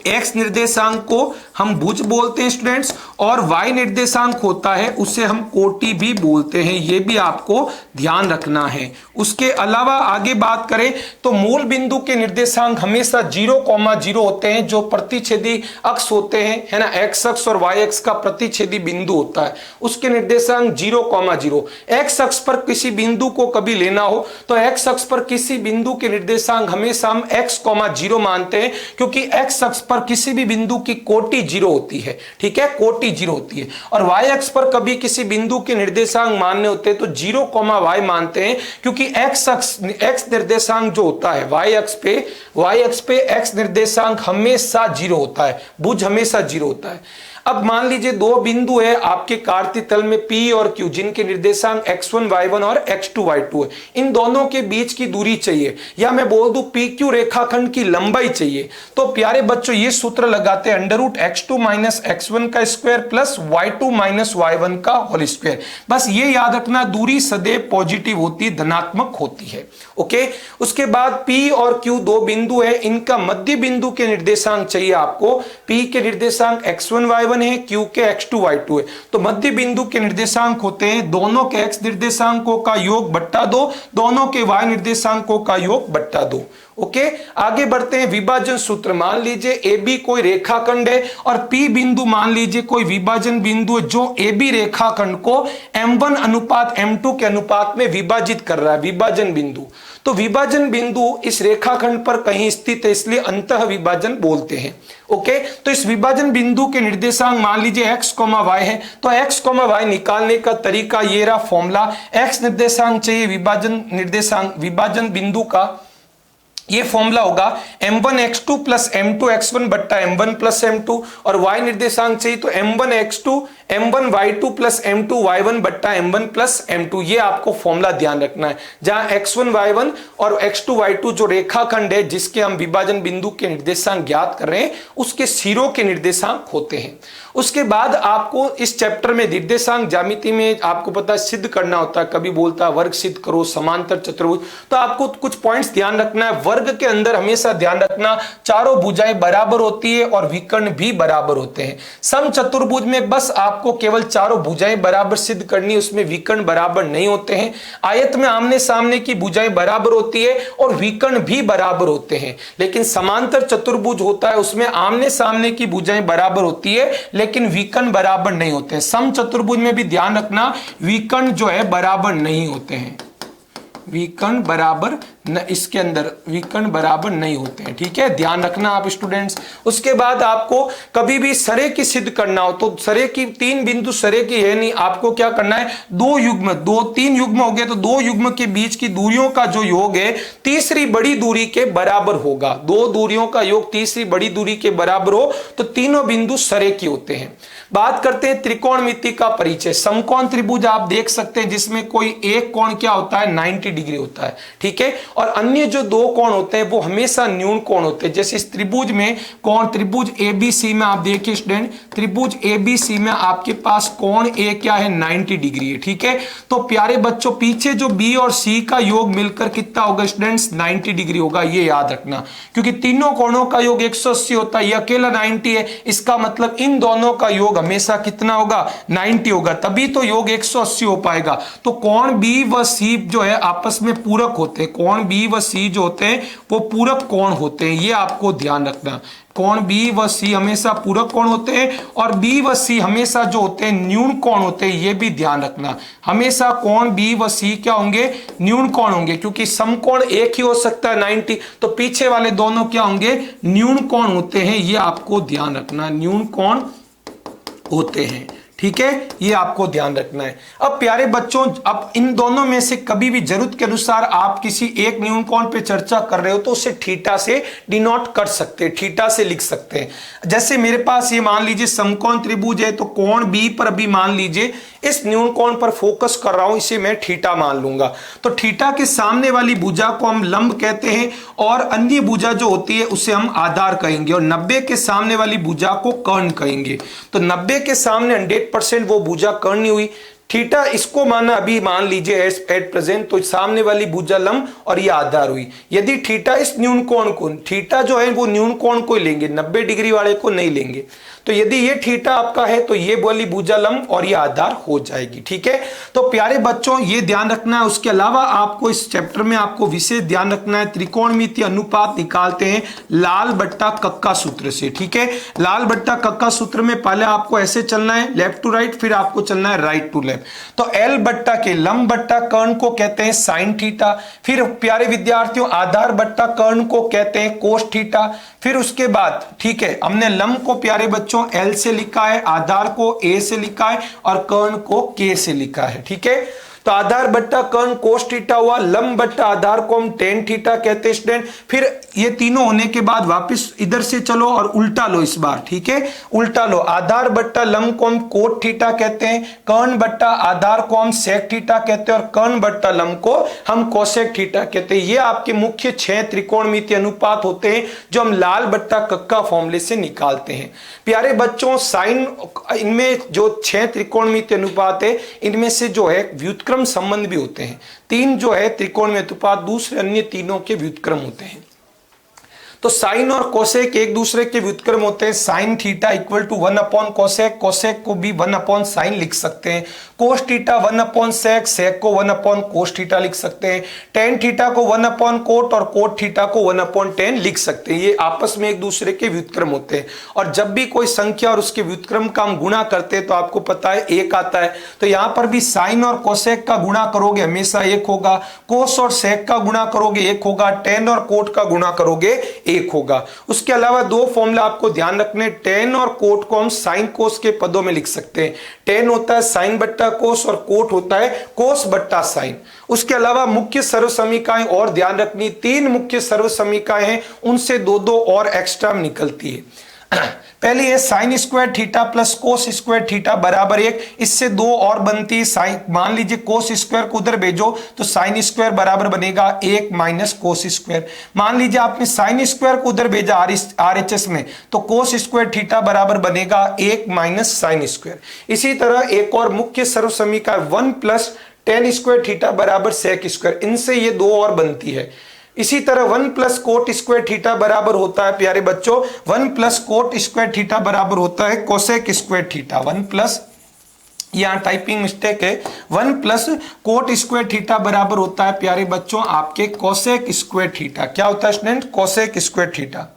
एक्स निर्देशांक को हम भुज बोलते हैं स्टूडेंट्स, और वाई निर्देशांक होता है उसे हम कोटि भी बोलते हैं, यह भी आपको ध्यान रखना है। उसके अलावा आगे बात करें तो मूल बिंदु के निर्देशांक हमेशा 0,0 होते हैं, जो प्रतिच्छेदी अक्ष होते हैं, है ना। एक्स अक्ष और वाई अक्ष का प्रतिच्छेदी बिंदु होता है, उसके निर्देशांक 0,0। एक्स अक्ष पर किसी बिंदु को कभी लेना हो तो एक्स अक्ष पर किसी बिंदु के निर्देशांक हमेशा हम x,0 मानते हैं, क्योंकि एक्स अक्ष पर किसी भी बिंदु की कोटि 0 होती है, ठीक है, कोटि 0 होती है। और वाई अक्ष पर कभी किसी बिंदु के निर्देशांक मानने होते हैं तो 0,y मानते हैं, क्योंकि एक्स निर्देशांक जो होता है वाई अक्ष पे एक्स निर्देशांक हमेशा 0 होता है, भुज हमेशा 0 होता है। अब मान लीजिए दो बिंदु है आपके कार्तीय तल में P और Q, जिनके निर्देशांक x1 y1 और x2 y2 है। इन दोनों के बीच की दूरी चाहिए, या मैं बोल दूं PQ रेखाखंड की लंबाई चाहिए। तो प्यारे बच्चों ये सूत्र लगाते हैं √x2 - x1 का स्क्वायर प्लस y2 - y1 का होल स्क्वायर। बस ये याद रखना, दूरी सदैव पॉजिटिव होती, धनात्मक होती है। ओके, उसके बाद P और Q दो बिंदु है, इनका मध्य बिंदु के निर्देशांक चाहिए आपको। P के निर्देशांक x1 y1 y1 है, Q के x2 y2 है। तो मध्य बिंदु के निर्देशांक होते हैं दोनों के x निर्देशांकों का योग बट्टा 2, दोनों के y निर्देशांकों का योग बट्टा 2। ओके, आगे बढ़ते हैं। विभाजन सूत्र, मान लीजिए ए बी कोई रेखाखंड है और पी बिंदु मान लीजिए कोई विभाजन बिंदु है जो ए बी रेखाखंड को m1 अनुपात m2 के अनुपात में विभाजित कर रहा है, विभाजन बिंदु। तो विभाजन बिंदु इस रेखाखंड पर कहीं स्थित है, इसलिए अंतः विभाजन बोलते हैं। ओके, तो इस विभाजन बिंदु के निर्देशांक मान लीजिए x, y है, तो x, y निकालने का तरीका ये रहा फॉर्मूला। x निर्देशांक चाहिए विभाजन निर्देशांक, विभाजन बिंदु का ये फॉर्मूला होगा m1 x2 plus m2 x1 बट्टा m1 प्लस m2, और y निर्देशांक चाहिए तो m1 x2 m1 y2 plus m2 y1 बट्टा m1 प्लस m2। ये आपको फॉर्मूला ध्यान रखना है, जहां x1 y1 और x2 y2 जो रेखाखंड है जिसके हम विभाजन बिंदु के निर्देशांक ज्ञात कर रहे हैं उसके सिरों के निर्देशांक होते हैं। उसके बाद आपको इस चैप्टर में निर्देशांक ज्यामिति में आपको पता है सिद्ध करना होता है, कभी बोलता है वर्ग सिद्ध करो, समांतर चतुर्भुज। तो आपको कुछ पॉइंट्स ध्यान रखना है। वर्ग के अंदर हमेशा ध्यान रखना चारों भुजाएं बराबर होती है और विकर्ण भी बराबर होते हैं। सम चतुर्भुज में बस आपको केवल चारों भुजाएं बराबर सिद्ध करनी, उसमें विकर्ण बराबर नहीं होते हैं। आयत में आमने सामने की भुजाएं बराबर होती है और विकर्ण भी बराबर होते हैं। लेकिन समांतर चतुर्भुज होता है उसमें आमने सामने की भुजाएं बराबर होती है लेकिन विकर्ण बराबर नहीं होते हैं। सम चतुर्भुज में भी ध्यान रखना विकर्ण जो है बराबर नहीं होते हैं, विकर्ण बराबर इसके अंदर विकर्ण बराबर नहीं होते हैं। ठीक है, ध्यान रखना आप स्टूडेंट्स। उसके बाद आपको कभी भी सरे की सिद्ध करना हो तो सरे की तीन बिंदु सरे की है नहीं, आपको क्या करना है दो युग्म, दो तीन युग्म हो गए तो दो युग्म के बीच की दूरियों का जो योग है तीसरी बड़ी दूरी के बराबर होगा। दो दूरियों का योग तीसरी बड़ी दूरी के बराबर हो तो तीनों बिंदु सरे की होते हैं। बात करते हैं त्रिकोणमिति का परिचय। समकोण त्रिभुज आप देख सकते हैं जिसमें कोई एक कोण क्या होता है 90 डिग्री होता है। ठीक है, और अन्य जो दो कोण होते हैं वो हमेशा न्यून कोण होते हैं। जैसे इस त्रिभुज में कोण, त्रिभुज एबीसी में आप देखिए स्टूडेंट, त्रिभुज एबीसी में आपके पास कोण ए क्या है 90 डिग्री है। ठीक है, तो प्यारे बच्चों पीछे जो बी और सी का योग मिलकर कितना होगा स्टूडेंट्स 90 डिग्री होगा, ये याद रखना, क्योंकि तीनों कोणों का योग 180 होता है, ये अकेला 90 है, इसका मतलब इन दोनों का योग हमेशा कितना होगा 90 होगा, तभी तो योग 180 हो पाएगा। तो कोण बी व सी जो है आपस में पूरक होते हैं, कोण बी व सी जो होते हैं वो पूरक कोण होते हैं, ये आपको ध्यान रखना। कोण बी व सी हमेशा पूरक कोण होते हैं और बी व सी हमेशा जो होते हैं न्यून कोण होते हैं, ये भी ध्यान रखना। हमेशा कोण बी व सी क्या होंगे न्यून कोण होंगे, क्योंकि समकोण एक ही हो सकता है 90, तो पीछे वाले दोनों क्या होंगे न्यून कोण होते हैं, ये आपको ध्यान रखना, न्यून कोण होते हैं। ठीक है, ये आपको ध्यान रखना है। अब प्यारे बच्चों, अब इन दोनों में से कभी भी जरूरत के अनुसार आप किसी एक न्यून कोण पे चर्चा कर रहे हो तो उसे थीटा से डिनोट कर सकते हैं, थीटा से लिख सकते हैं। जैसे मेरे पास ये मान लीजिए समकोण त्रिभुज है, तो कोण बी पर अभी मान लीजिए इस न्यून कोण पर फोकस कर रहा हूं, इसे मैं थीटा मान लूंगा। तो थीटा के सामने वाली भुजा को हम लंब कहते हैं और अन्य भुजा जो होती है उसे हम आधार कहेंगे, और 90 के सामने वाली भुजा को कर्ण कहेंगे। तो 90 के सामने 100% वो भुजा कर्ण हुई। थीटा इसको माना अभी मान लीजिए एट प्रेजेंट, तो सामने वाली भुजा लंब और ये आधार हुई। यदि थीटा इस न्यून कोण को, थीटा जो है वो न्यून कोण को लेंगे, 90 डिग्री वाले को नहीं लेंगे। तो यदि ये थीटा आपका है तो ये वाली भुजा लंब और ये आधार हो जाएगी। ठीक है, तो प्यारे बच्चों ये ध्यान रखना है। उसके अलावा आपको इस चैप्टर में आपको विशेष ध्यान रखना है, त्रिकोणमिति अनुपात निकालते हैं लाल बट्टा कक्का सूत्र से। ठीक है, लाल बट्टा कक्का सूत्र में पहले आपको ऐसे चलना है लेफ्ट टू राइट, फिर आपको चलना है राइट टू लेफ्ट। तो एल बट्टा के लंब बट्टा कर्ण को कहते हैं साइन थीटा, फिर प्यारे विद्यार्थियों आधार बट्टा कर्ण को कहते हैं कोस थीटा। फिर उसके बाद ठीक है हमने लंब को प्यारे बच्चों एल से लिखा है, आधार को ए से लिखा है और कर्ण को के से लिखा है। ठीक है, तो आधार बट्टा कर्ण कोस थीटा हुआ, लंब बट्टा आधार को हम टेन थीटा कहते हैं स्टूडेंट। फिर ये तीनों होने के बाद वापस इधर से चलो और उल्टा लो इस बार। ठीक है, उल्टा लो, आधार बट्टा लंब को हम कोट थीटा कहते हैं, कर्ण बट्टा आधार को हम सेक थीटा कहते हैं और कर्ण बट्टा लंब को हम कोसेक थीटा कहते हैं। ये आपके मुख्य 6 त्रिकोणमिति अनुपात होते हैं जो हम लाल बट्टा कक्का फॉर्मूले से निकालते हैं। प्यारे बच्चों साइन, इनमें जो 6 त्रिकोणमिति अनुपात है इनमें से जो है व्युत्क्रम संबंध भी होते हैं। 3 जो है त्रिकोण में अनुपात, दूसरे अन्य तीनों के व्युत्क्रम होते हैं। तो साइन और कोसेक एक दूसरे के व्युत्क्रम होते हैं। Sine theta equal to 1 upon cosec, cosec को भी 1 अपॉन साइन लिख सकते हैं। कोस थीटा 1 अपॉन सेक, सेक को 1 अपॉन कोस थीटा लिख सकते हैं। टेन थीटा को 1 अपॉन कोट और कोट थीटा को 1 अपॉन टेन लिख सकते हैं। ये आपस में एक दूसरे के व्युत्क्रम होते हैं। और जब भी कोई संख्या और उसके व्युत्क्रम का हम गुणा करते हैं तो आपको पता है 1 आता है। तो यहां पर भी साइन और कोसेक का गुणा करोगे हमेशा 1 होगा, कोस और सेक का गुणा करोगे 1 होगा, टेन और कोट का गुणा करोगे 1 होगा। उसके अलावा दो फॉर्मूला आपको ध्यान रखने, टेन और कोट को हम साइन कोस के पदों में लिख सकते हैं। टेन होता है साइन बट्टा कोस और कोट होता है कोस बट्टा साइन। उसके अलावा मुख्य सर्वसमीकाएं और ध्यान रखनी, 3 मुख्य सर्वसमीकाएं हैं, उनसे दो और एक्स्ट्रा निकलती है। पहली है sine square theta plus cos square theta बराबर 1। इससे 2 और बनती है। साइन मान लीजिए कोस स्क्वायर को उधर भेजो तो साइन स्क्वायर बराबर बनेगा 1 माइनस कोस स्क्वायर। मान लीजिए आपने साइन स्क्वायर को उधर भेजा आरएचएस में तो कोस स्क्वायर थीटा बराबर बनेगा 1 माइनस साइन स्क्वायर। इसी तरह एक और मुख्य सर्वसमीका 1 प्लस टेन स्क्वायर थीटा बराबर सेक स्क्वायर, इनसे ये 2 और बनती है। इसी तरह 1 प्लस कोट स्क्वायर थीटा बराबर होता है प्यारे बच्चों, 1 प्लस कोट स्क्वायर थीटा बराबर होता है कोसेक स्क्वायर थीटा। 1 प्लस, यहां टाइपिंग मिस्टेक है, 1 प्लस कोट स्क्वायर थीटा बराबर होता है प्यारे बच्चों आपके कोसेक स्क्वायर थीटा। क्या होता है student? Cosec square theta,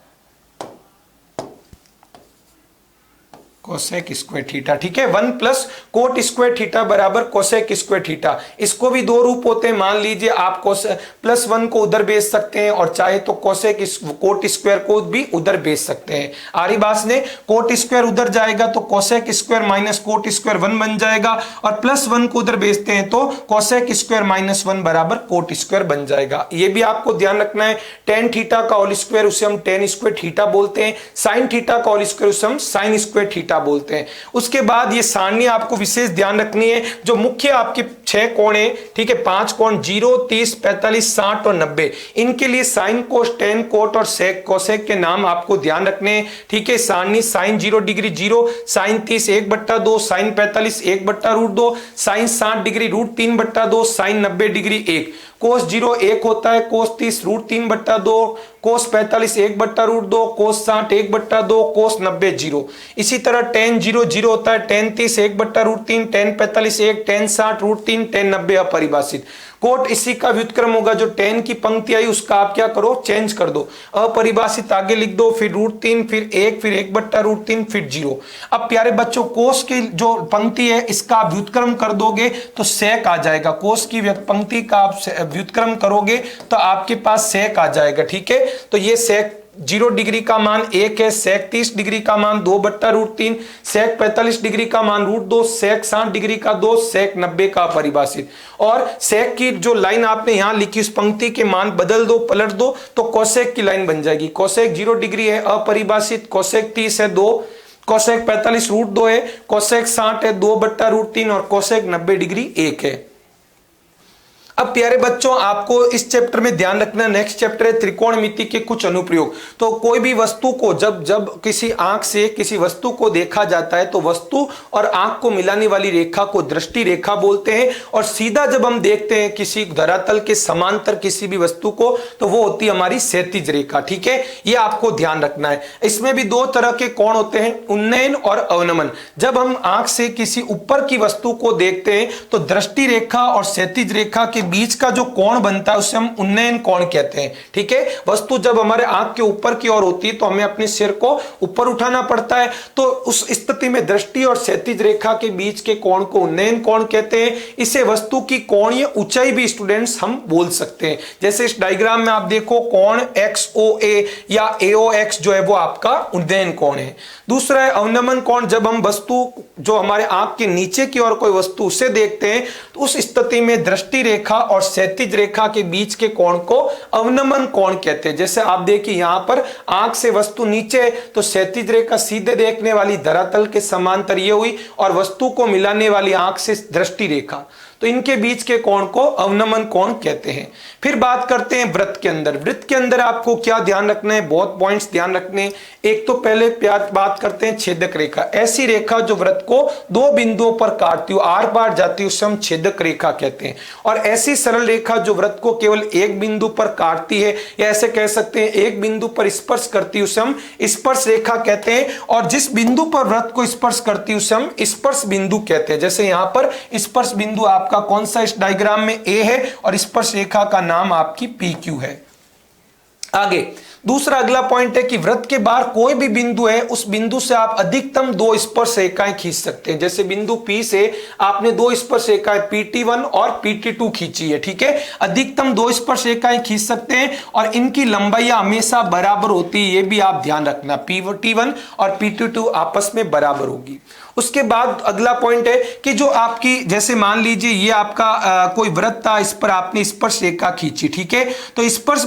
cosec square theta. ठीक है, 1 प्लस कोट स्क्वायर थीटा बराबर कोसेक स्क्वायर थीटा। इसको भी 2 रूप होते हैं। मान लीजिए आप प्लस 1 को उधर भेज सकते हैं और चाहे तो कोसेक कोट स्क्वायर को भी उधर भेज सकते हैं। आरी बात ने कोट स्क्वायर उधर जाएगा तो cosec square minus cot square 1 बन जाएगा, और प्लस 1 को उधर भेजते हैं तो कोसेक स्क्वायर माइनस 1 बराबर कोट स्क्वायर बन जाएगा। ये भी आपको ध्यान रखना है। टेन थीटा का होल स्क्वायर उसे हम टेन स्क्वायर थीटा बोलते हैं, साइन थीटा का होल स्क्वायर उसे हम साइन स्क्वायर थीटा बोलते हैं। उसके बाद ये सारणी आपको विशेष ध्यान रखनी है। जो मुख्य आपके 6 कोण है, ठीक है, 5 कोण 0, 30, 45, 60 और 90, इनके लिए साइन कोस, टेन कोट और सेक कोसेक के नाम आपको ध्यान रखने हैं। ठीक है, सारणी sine 0 degree 0, sine 30 1/2, sine 45 1/√2, sine 60 degree √3/2, sine 90 degree 1, cos 0 1 होता है, कोस 30 √3/2, कोस 45 1/√2, कोस 60 1/2, कोस 90 0। इसी तरह टेन 0 0 होता है, टेन 30 1/√3, टेन 45 1, टेन 60 √3, टेन 90 अपरिभाषित। कोट इसी का व्युत्क्रम होगा। जो टेन की पंक्ति आई उसका आप क्या करो, चेंज कर दो, अपरिभाषित आगे लिख दो, फिर √3, फिर 1, फिर 1/√3, फिर 0। अब प्यारे बच्चों कोस की जो पंक्ति है इसका आप व्युत्क्रम कर दोगे तो सेक आ जाएगा। कोस की पंक्ति का आप व्युत्क्रम करोगे तो आपके पास सेक आ जाएगा। ठीक है, तो ये सेक 0 डिग्री का मान 1 है, सेक 30 डिग्री का मान 2/√3, सेक 45 डिग्री का मान √2, सेक 60 डिग्री का 2, सेक 90 का अपरिभाषित। और सेक की जो लाइन आपने यहां लिखी उस पंक्ति के मान बदल दो, पलट दो तो कोसेक की लाइन बन जाएगी। कोसेक 0 डिग्री है अपरिभाषित, कोसेक 30 है 2, कोसेक 45 √2 है, कोसेक 60 है 2/√3 और कोसेक 90 डिग्री 1 है। अब प्यारे बच्चों आपको इस चैप्टर में ध्यान रखना, नेक्स्ट चैप्टर है त्रिकोणमिति के कुछ अनुप्रयोग। तो कोई भी वस्तु को जब किसी आंख से किसी वस्तु को देखा जाता है तो वस्तु और आंख को मिलाने वाली रेखा को दृष्टि रेखा बोलते हैं, और सीधा जब हम देखते हैं किसी धरातल के समांतर किसी भी वस्तु को तो वो होती है हमारी क्षैतिज रेखा। ठीक है, ये आपको ध्यान रखना है। इसमें भी 2 तरह के कोण होते हैं, उन्नयन और अवनमन। जब हम आंख से किसी ऊपर की वस्तु को देखते हैं तो दृष्टि रेखा और क्षैतिज रेखा के बीच का जो कोण बनता है उसे हम उन्नयन कोण कहते हैं। ठीक है, वस्तु जब हमारे आंख के ऊपर की ओर होती है तो हमें अपने सिर को ऊपर उठाना पड़ता है, तो उस स्थिति में दृष्टि और क्षैतिज रेखा के बीच के कोण को उन्नयन कोण कहते हैं। इसे वस्तु की कोणीय ऊंचाई भी स्टूडेंट्स हम बोल सकते हैं। जैसे इस डायग्राम में आप देखो कोण XOA या AOX जो है वो आपका उन्नयन कोण है। दूसरा है अवनमन कोण। जब हम वस्तु जो हमारे आंख के नीचे की ओर कोई वस्तु उसे देखते हैं तो उस स्थिति में दृष्टि रेखा और क्षैतिज रेखा के बीच के कोण को अवनमन कोण कहते हैं। जैसे आप देखिए यहां पर आंख से वस्तु नीचे तो क्षैतिज रेखा सीधे देखने वाली धरातल के समांतर ये हुई, और वस्तु को मिलाने वाली आंख से दृष्टि रेखा। तो इनके बीच के कोण को अवनमन कोण कहते हैं। फिर बात करते हैं वृत्त के अंदर। वृत्त के अंदर आपको क्या ध्यान रखना है, बहुत पॉइंट्स ध्यान रखने हैं। एक तो पहले बात करते हैं छेदक रेखा। ऐसी रेखा जो वृत्त को दो बिंदुओं पर काटती हो, आर पार जाती है, उसे हम छेदक रेखा कहते हैं। और ऐसी सरल रेखा जो वृत्त को केवल एक बिंदु पर काटती है, या ऐसे कह सकते हैं एक बिंदु पर स्पर्श करती है, उसे हम स्पर्श रेखा कहते हैं। और जिस बिंदु पर वृत्त को स्पर्श करती है उसे हम स्पर्श बिंदु कहते हैं। जैसे यहां पर स्पर्श बिंदु आपका कौन सा इस डायग्राम में ए है और स्पर्श रेखा का नाम आपकी पी क्यू है। आगे दूसरा अगला पॉइंट है कि वृत्त के बाहर कोई भी बिंदु है, उस बिंदु से आप अधिकतम दो स्पर्श रेखाएं खींच सकते हैं। जैसे बिंदु P से आपने दो स्पर्श रेखाएं PT1 और PT2 खींची है, ठीक है। अधिकतम दो स्पर्श रेखाएं खींच सकते हैं और इनकी लंबाई हमेशा बराबर होती है, ये भी आप ध्यान रखना। PT1 और PT2 आपस में बराबर होगी। उसके बाद अगला पॉइंट है कि जो आपकी, जैसे मान लीजिए ये आपका कोई वृत्त था, इस पर आपने स्पर्श रेखा खींची, ठीक है। तो स्पर्श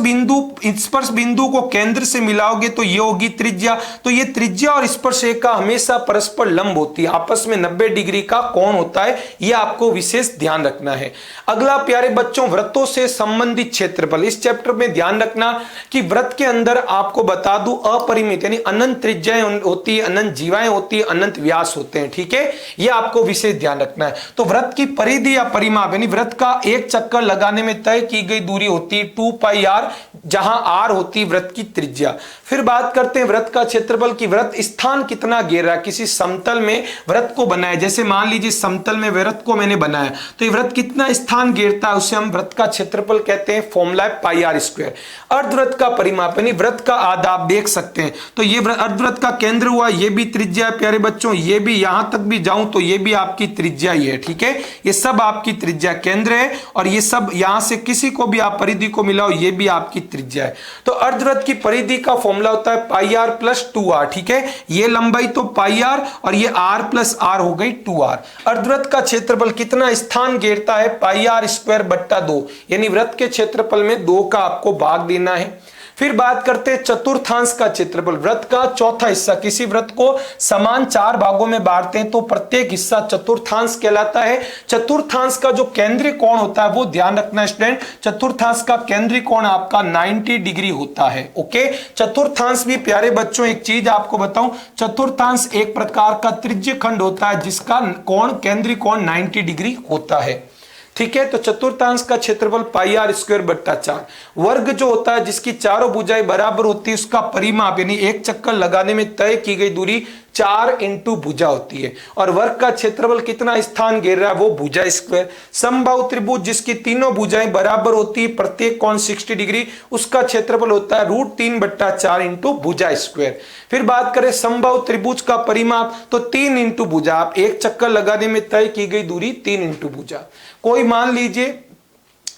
बिंदु को केंद्र से मिलाओगे तो ये होगी त्रिज्या। तो ये त्रिज्या और स्पर्श रेखा हमेशा परस्पर लंब होती है, आपस में 90 डिग्री का कोण होता है, ये आपको विशेष ध्यान रखना है। अगला प्यारे बच्चों, वृत्तों से संबंधित क्षेत्रफल। इस चैप्टर में ध्यान रखना कि वृत्त के अंदर आपको बता दूं अपरिमित यानी अनंत त्रिज्याएं होती है, अनंत जीवाएं होती है, अनंत व्यास होते हैं, ठीक है। ये आपको विशेष ध्यान रखना है। तो वृत्त की परिधि या परिमाप यानी वृत्त का एक चक्कर लगाने में तय की गई दूरी होती है 2πr, जहां r होती है वृत्त की त्रिज्या। फिर बात करते हैं वृत्त का क्षेत्रफल की वृत्त स्थान कितना घेर रहा है। किसी समतल में वृत्त को बनाया, जैसे मान लीजिए समतल में वृत्त को मैंने बनाया, तो ये वृत्त कितना स्थान घेरता है उसे हम वृत्त का क्षेत्रफल कहते हैं। फॉर्मूला है πr²। अर्धवृत्त का परिमाप यानी वृत्त का आधा आप देख सकते हैं, तो ये अर्धवृत्त का केंद्र हुआ, ये भी त्रिज्या है प्यारे बच्चों, ये भी यहां तक भी जाऊं तो ये भी आपकी त्रिज्या ही है, ठीक है। ये सब आपकी त्रिज्या केंद्र है और ये सब यहां से किसी को भी आप परिधि को मिलाओ, ये भी आपकी त्रिज्या है। तो अर्धवृत्त की परिधि का फॉर्मूला होता है πr + 2r, ठीक है। ये लंबाई तो πr और ये r + r हो गई 2r। अर्धवृत्त का क्षेत्रफल कितना स्थान घेरता है, πr²/2, यानी वृत्त के क्षेत्रफल में 2 का आपको भाग देना है। फिर बात करते हैं चतुर्थांश का क्षेत्रफल। वृत्त का चौथा हिस्सा, किसी वृत्त को समान 4 भागों में बांटते हैं तो प्रत्येक हिस्सा चतुर्थांश कहलाता है। चतुर्थांश का जो केंद्रीय कोण होता है वो ध्यान रखना स्टूडेंट, चतुर्थांश का केंद्रीय कोण आपका 90 डिग्री होता है, ओके। चतुर्थांश भी प्यारे बच्चों एक चीज आपको बताऊं, चतुर्थांश एक प्रकार का त्रिज्य खंड होता है जिसका कोण, केंद्रीय कोण 90 डिग्री होता है, ठीक है। तो चतुर्थांश का क्षेत्रफल πr²/4। वर्ग जो होता है जिसकी चारों भुजाएं बराबर होती है, उसका परिमाप यानी एक चक्कर लगाने में तय की गई दूरी 4 × भुजा होती है। और वर्ग का क्षेत्रफल कितना स्थान घेर रहा है, वो भुजा स्क्वायर। समबाहु त्रिभुज जिसकी तीनों भुजाएं बराबर होती है, प्रत्येक कोण 60 डिग्री, उसका क्षेत्रफल होता है √3/4 × भुजा स्क्वायर। फिर बात करें समबाहु त्रिभुज का परिमाप, तो 3 × भुजा, आप एक चक्कर लगाने में तय की गई दूरी 3 × भुजा। कोई मान लीजिए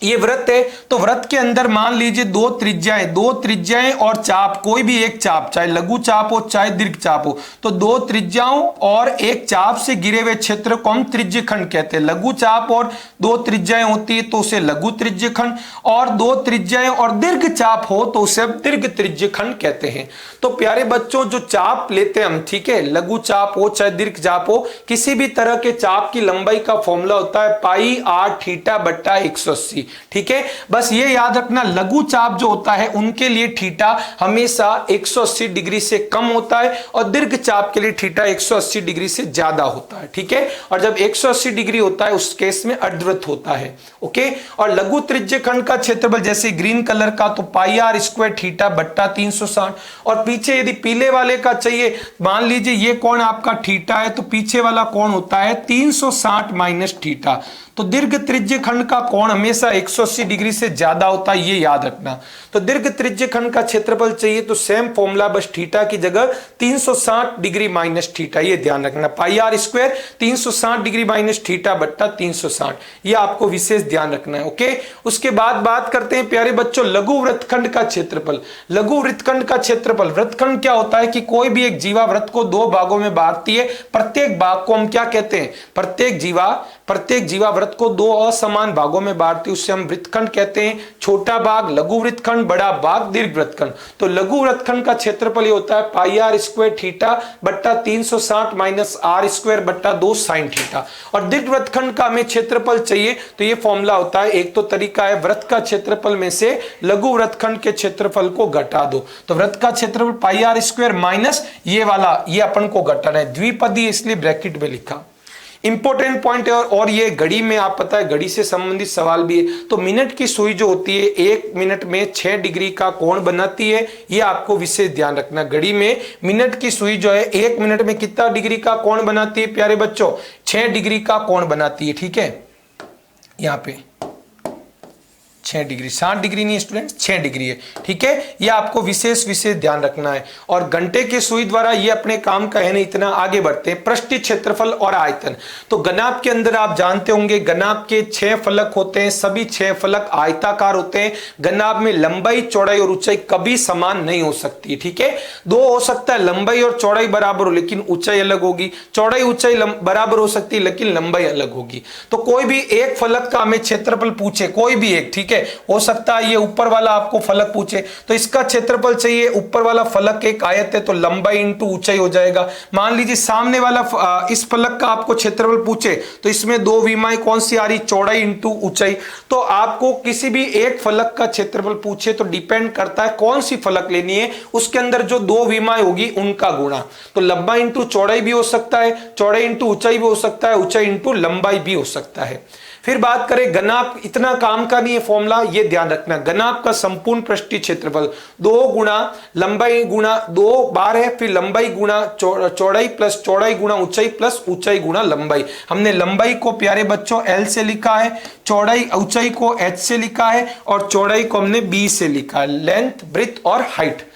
ये वृत्त है, तो वृत्त के अंदर मान लीजिए दो त्रिज्याएं और चाप, कोई भी एक चाप, चाहे लघु चाप हो चाहे दीर्घ चाप हो, तो दो त्रिज्याओं और एक चाप से घिरे हुए क्षेत्र को हम त्रिज्यखंड कहते हैं। लघु चाप और दो त्रिज्याएं होती है तो उसे लघु त्रिज्यखंड, और दो त्रिज्याएं और दीर्घ चाप हो तो उसे हम दीर्घ त्रिज्यखंड कहते हैं। तो प्यारे बच्चों जो चाप लेते हैं हम, ठीक है, लघु चाप हो चाहे दीर्घ चाप हो, किसी भी तरह के चाप की लंबाई का फॉर्मूला होता है πr/θ/180, ठीक है। बस ये याद रखना, लघु चाप जो होता है उनके लिए थीटा हमेशा 180 डिग्री से कम होता है और दीर्घ चाप के लिए थीटा 180 डिग्री से ज्यादा होता है, ठीक है। और जब 180 डिग्री होता है उस केस में अर्धवृत्त होता है, ओके। और लघु त्रिज्यखंड का क्षेत्रफल जैसे ग्रीन कलर का तो πr²θ/360, और पीछे यदि पीले वाले का चाहिए, मान लीजिए ये कोण आपका थीटा है तो पीछे वाला कोण होता है 360 - थीटा। तो दीर्घ त्रिज्यखंड का कोण हमेशा 180 डिग्री से ज्यादा होता है, ये याद रखना। तो दीर्घ त्रिज्यखंड का क्षेत्रफल चाहिए तो सेम फॉर्मूला, बस थीटा की जगह 360 डिग्री माइनस थीटा, ये ध्यान रखना। πr² 360 डिग्री माइनस θ/360, ये आपको विशेष ध्यान रखना है, ओके। उसके बाद बात करते हैं प्यारे बच्चों लघु वृत्तखंड का क्षेत्रफल। लघु वृत्तखंड का क्षेत्रफल, वृत्तखंड क्या होता है कि कोई भी एक जीवा वृत्त को दो भागों में बांटती है, प्रत्येक भाग को हम क्या कहते हैं, प्रत्येक जीवा प्रत्येक जीवावृत्त को दो असमान भागों में बांटती है, उससे हम वृत्तखंड कहते हैं। छोटा भाग लघु वृत्तखंड, बड़ा भाग दीर्घ वृत्तखंड। तो लघु वृत्तखंड का क्षेत्रफल ये होता है पाई आर स्क्वायर थीटा बट्टा 360 माइनस आर स्क्वायर बट्टा 2 साइन थीटा। और दीर्घ वृत्तखंड का हमें क्षेत्रफल चाहिए तो ये फॉर्मूला होता है, एक तो तरीका है वृत्त का क्षेत्रफल में से लघु वृत्तखंड के क्षेत्रफल को घटा दो। तो वृत्त का क्षेत्रफल पाई आर स्क्वायर माइनस ये वाला, ये अपन को घटाना है, द्विपदी इसलिए ब्रैकेट में लिखा। इंपॉर्टेंट पॉइंट है। और ये घड़ी में आप पता है घड़ी से संबंधित सवाल भी है। तो मिनट की सुई जो होती है 1 मिनट में 6 डिग्री का कोण बनाती है, ये आपको विशेष ध्यान रखना। घड़ी में मिनट की सुई जो है 1 मिनट में कितना डिग्री का कोण बनाती है प्यारे बच्चों? 6 डिग्री का कोण बनाती है। ठीक है, यहां पे 6 डिग्री, 60 डिग्री नहीं स्टूडेंट, 6 डिग्री है। ठीक है, ये आपको विशेष ध्यान रखना है। और घंटे की सुई द्वारा ये अपने काम का है नहीं, इतना आगे बढ़ते हैं। पृष्ठीय क्षेत्रफल और आयतन। तो गनाभ के अंदर आप जानते होंगे गनाभ के 6 फलक होते हैं, सभी 6 फलक आयताकार होते हैं। गनाभ में लंबाई चौड़ाई और ऊंचाई कभी समान नहीं हो सकती। ठीक है, 2 हो सकता है लंबाई और चौड़ाई बराबर हो लेकिन ऊंचाई अलग होगी, चौड़ाई ऊंचाई बराबर हो सकती है लेकिन लंबाई अलग होगी। तो कोई भी एक फलक का हमें क्षेत्रफल पूछे, कोई भी एक, ठीक है, हो सकता है ये ऊपर वाला आपको फलक पूछे तो इसका क्षेत्रफल चाहिए, ऊपर वाला फलक एक आयत है तो लंबाई इंटू ऊंचाई हो जाएगा। मान लीजिए सामने वाला इस फलक का आपको क्षेत्रफल पूछे तो इसमें 2 विमाएं कौन सी आ रही? चौड़ाई इंटू ऊंचाई। तो आपको किसी भी एक फलक का क्षेत्रफल पूछे तो डिपेंड करता है कौन सी फलक लेनी है, उसके अंदर जो 2 विमाएं होगी उनका गुणा। तो लंबाई इंटू चौड़ाई भी हो सकता है, चौड़ाई इंटू ऊंचाई भी हो सकता है, ऊंचाई इंटू लंबाई भी हो सकता है। फिर बात करें गनाभ, इतना काम का नहीं है फॉर्मूला, ये ध्यान रखना। गनाभ का संपूर्ण पृष्ठीय क्षेत्रफल 2 गुणा लंबाई गुणा 2 बार है, फिर लंबाई गुणा चौड़ाई प्लस चौड़ाई गुणा ऊंचाई प्लस ऊंचाई गुणा लंबाई। हमने लंबाई को प्यारे बच्चों L से लिखा है, चौड़ाई ऊंचाई को H से लिखा है और चौड़ाई को हमने B से लिखा है, लेंथ ब्रेड्थ और हाइट।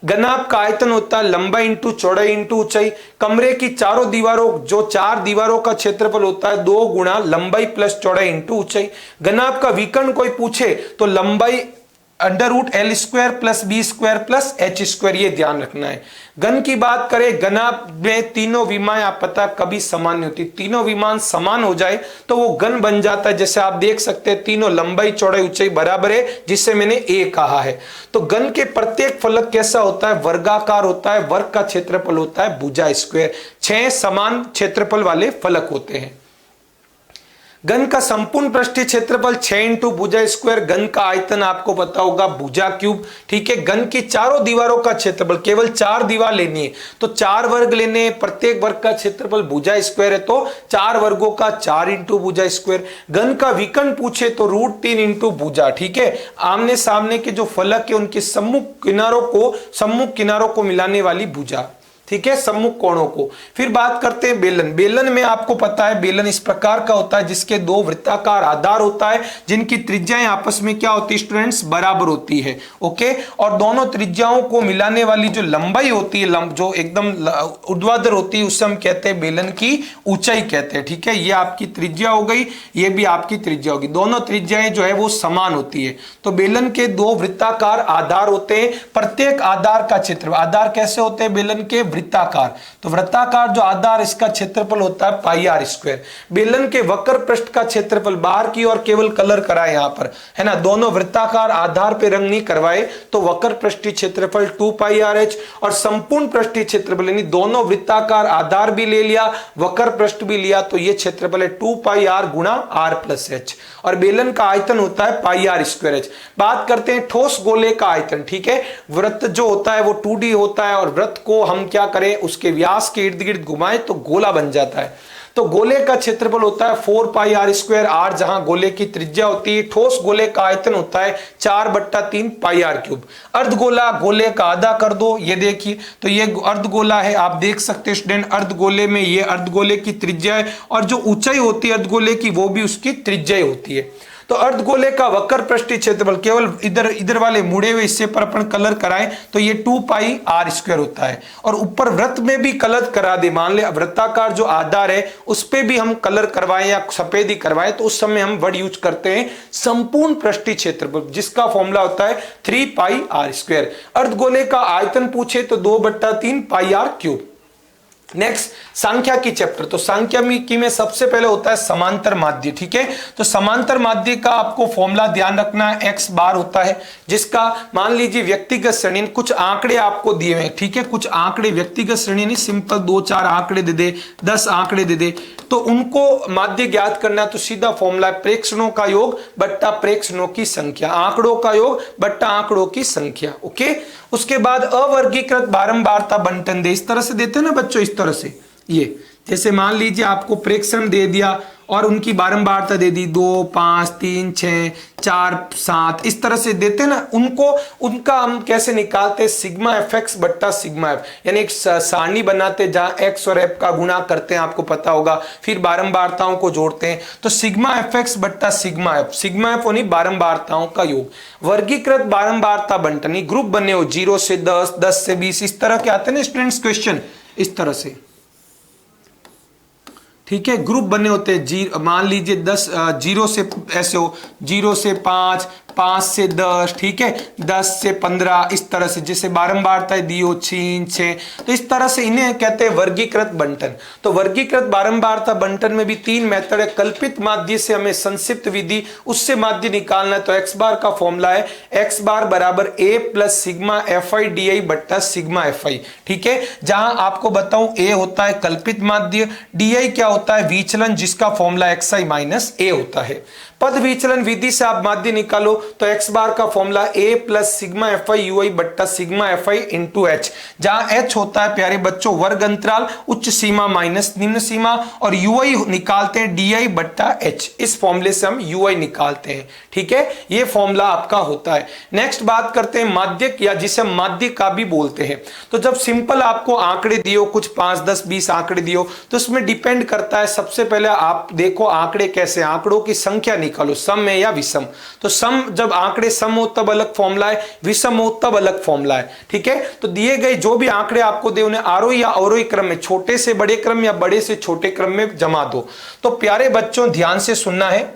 गनाभ का आयतन होता है लंबाई इंटू चौड़ाई इंटू ऊंचाई। कमरे की चारों दीवारों, जो 4 दीवारों का क्षेत्रफल होता है 2 गुणा लंबाई प्लस चौड़ाई इंटू ऊंचाई। गनाभ का विकर्ण कोई पूछे तो लंबाई √L square plus B square plus H square, ये ध्यान रखना है। घन की बात करें, गनाभ में तीनों विमाएं आप पता कभी समान नहीं होती, तीनों विमान समान हो जाए तो वो घन बन जाता है। जैसे आप देख सकते हैं तीनों लंबाई चौड़ाई ऊंचाई बराबर है, जिससे मैंने A कहा है। तो घन के प्रत्येक फलक कैसा होता है? वर्गाकार होता है, वर्ग का क्षेत्रफल होता है भुजा स्क्वायर। 6 समान क्षेत्रफल वाले फलक होते हैं। घन का संपूर्ण पृष्ठीय क्षेत्रफल 6 इंटू भुजा स्क्वायर। घन का आयतन आपको पता होगा भुजा क्यूब। ठीक है, घन की चारों दीवारों का क्षेत्रफल, केवल 4 दीवार लेनी है तो 4 वर्ग लेने, प्रत्येक वर्ग का क्षेत्रफल भुजा स्क्वायर है तो 4 वर्गों का 4 इंटू भुजा स्क्वायर। घन का विकर्ण पूछे तो √3 इंटू भुजा। ठीक है, आमने सामने के जो फलक है उनके सम्मुख किनारों को मिलाने वाली भुजा। ठीक है, सम्मुख कोणों को। फिर बात करते हैं बेलन। बेलन में आपको पता है बेलन इस प्रकार का होता है जिसके 2 वृत्ताकार आधार होता है, जिनकी त्रिज्याएं आपस में क्या होती है स्टूडेंट्स? बराबर होती है। ओके, और दोनों त्रिज्याओं को मिलाने वाली जो लंबाई होती है, जो एकदम ऊर्ध्वाधर होती है, उससे हम कहते हैं बेलन की ऊंचाई कहते हैं। ठीक है, ये आपकी त्रिज्या हो गई, ये भी आपकी त्रिज्या होगी, दोनों त्रिज्याएं जो है वो समान होती है। तो बेलन के 2 वृत्ताकार आधार होते हैं, प्रत्येक आधार का क्षेत्र, आधार कैसे होते हैं बेलन के? वृत्ताकार। तो वृत्ताकार जो आधार, इसका क्षेत्रफल होता है पाई आर स्क्वायर। बेलन के वक्र पृष्ठ का क्षेत्रफल, बाहर की ओर केवल कलर कराए यहां पर, है ना, दोनों वृत्ताकार आधार पे रंग नहीं करवाए तो वक्र पृष्ठीय क्षेत्रफल 2 पाई आर एच और संपूर्ण पृष्ठीय क्षेत्रफल, यानी दोनों वृत्ताकार आधार भी ले लिया, वक्र पृष्ठ भी लिया, तो ये क्षेत्रफल है 2 पाई आर गुणा आर प्लस एच। और बेलन का आयतन होता है पाई आर स्क्वायर एच। बात करते हैं ठोस गोले का आयतन। ठीक है, वृत्त जो होता है वो 2D होता है और वृत्त को हम क्या करें, उसके व्यास के इर्द गिर्द घुमाएं तो गोला बन जाता है। तो गोले का क्षेत्रफल होता है 4 पाई आर स्क्वायर आर, जहां गोले की त्रिज्या होती है। ठोस गोले का आयतन होता है 4/3 पाई आर क्यूब। अर्धगोला, गोले का आधा कर दो, ये देखिए, तो ये अर्धगोला है, आप देख सकते हैं स्टूडेंट, अर्धगोले में ये अर्धगोले की त्रिज्या है और जो ऊंचाई होती है अर्धगोले की वो भी उसकी त्रिज्या होती है। तो अर्धगोले का वक्र पृष्ठीय क्षेत्रफल, केवल इधर वाले मुड़े हुए हिस्से पर अपन कलर कराएं तो ये 2 पाई आर स्क्वायर होता है। और ऊपर वृत्त में भी कलर करा दे, मान ले वृत्ताकार जो आधार है उस पे भी हम कलर करवाएं या सफेदी करवाएं तो उस समय हम वर्ड यूज करते हैं संपूर्ण पृष्ठीय क्षेत्रफल, जिसका फॉर्मूला होता है 3 पाई आर स्क्वायर। अर्धगोले का आयतन पूछे तो 2/3 पाई आर क्यूब। नेक्स्ट, सांख्यिकी चैप्टर। तो सांख्यिकी में सबसे पहले होता है समांतर माध्य, ठीक है। तो समांतर माध्य का आपको फॉर्मूला ध्यान रखना है, एक्स बार होता है, जिसका मान लीजिए व्यक्तिगत श्रेणी, कुछ आंकड़े आपको दिए हुए हैं, ठीक है, कुछ आंकड़े, व्यक्तिगत श्रेणी नहीं, सिंपल 2-4 आंकड़े दे दे, 10 आंकड़े दे दे, तो उनको माध्य ज्ञात करना है। तो सीधा फॉर्मूला है प्रेक्षणों का योग बट्टा प्रेक्षणों की संख्या, आंकड़ों का योग बट्टा आंकड़ों की संख्या, ओके। उसके बाद अवर्गीकृत बारंबारता बंटन दे, इस तरह से देते हैं ना बच्चों, इस तरह से, ये जैसे मान लीजिए आपको प्रेक्षण दे दिया और उनकी बारंबारता दे दी 2, 5, 3, 6, 4, 7, इस तरह से देते ना उनको, उनका हम कैसे निकालते हैं, सिग्मा एफ एक्स बट्टा सिग्मा एफ, यानी एक सारणी बनाते हैं जहां एक्स और एफ का गुणा करते हैं, आपको पता होगा, फिर बारंबारताओं को जोड़ते हैं। तो सिग्मा एफ एक्स बट्टा सिग्मा एफ होनी बारंबारताओं का योग। वर्गीकृत बारंबारता बंटन, ग्रुप बने हो 0 से 10, 10 से 20, इस तरह के आते हैं ना स्टूडेंट्स क्वेश्चन, इस तरह से, ठीक है, ग्रुप बने होते हैं। मान लीजिए 10, 0 से ऐसे हो, 0 से 5, 5 से 10, ठीक है, 10 से 15, इस तरह से, जैसे बारंबारता दी हो 3, 6, तो इस तरह से इन्हें कहते हैं वर्गीकृत बंटन। तो वर्गीकृत बारंबारता बंटन में भी 3 मेथड है। कल्पित माध्य से हमें संक्षिप्त विधि, उससे माध्य निकालना है। तो एक्स बार का फॉर्मूला है एक्स बार बराबर A plus sigma F I D I बट्टा सिग्मा एफ आई, ठीक है, जहां आपको बताऊं ए होता है कल्पित माध्य, डी आई क्या होता है विचलन, जिसका फॉर्मूला एक्स आई माइनस ए होता है। पद विचलन विधि से आप माध्य निकालो तो एक्स बार का formula A plus sigma F I U I बट्टा sigma F I into H, जहां एच होता है प्यारे बच्चों वर्ग अंतराल, उच्च सीमा माइनस निम्न सीमा, और यू आई निकालते हैं डी आई बट्टा एच, इस फॉर्मूले से हम यू आई निकालते हैं, ठीक है, ये फॉर्मूला आपका होता है। नेक्स्ट बात करते हैं माध्यक, या जिसे हम माध्य का भी बोलते हैं। तो जब सिंपल आपको आंकड़े दियो, कुछ 5, 10, 20 आंकड़े दियो, तो उसमें डिपेंड करता है, सबसे पहले आप देखो आंकड़े कैसे, आंकड़ों की संख्या निकालो, सम है या विषम। तो सम, जब आंकड़े सम हो तब अलग फॉर्मूला है, विषम हो तब अलग फॉर्मूला है, ठीक है। तो दिए गए जो भी आंकड़े आपको दे उन्हें आरोही या अवरोही क्रम में, छोटे से बड़े क्रम या बड़े से छोटे क्रम में जमा दो। तो प्यारे बच्चों ध्यान से सुनना है,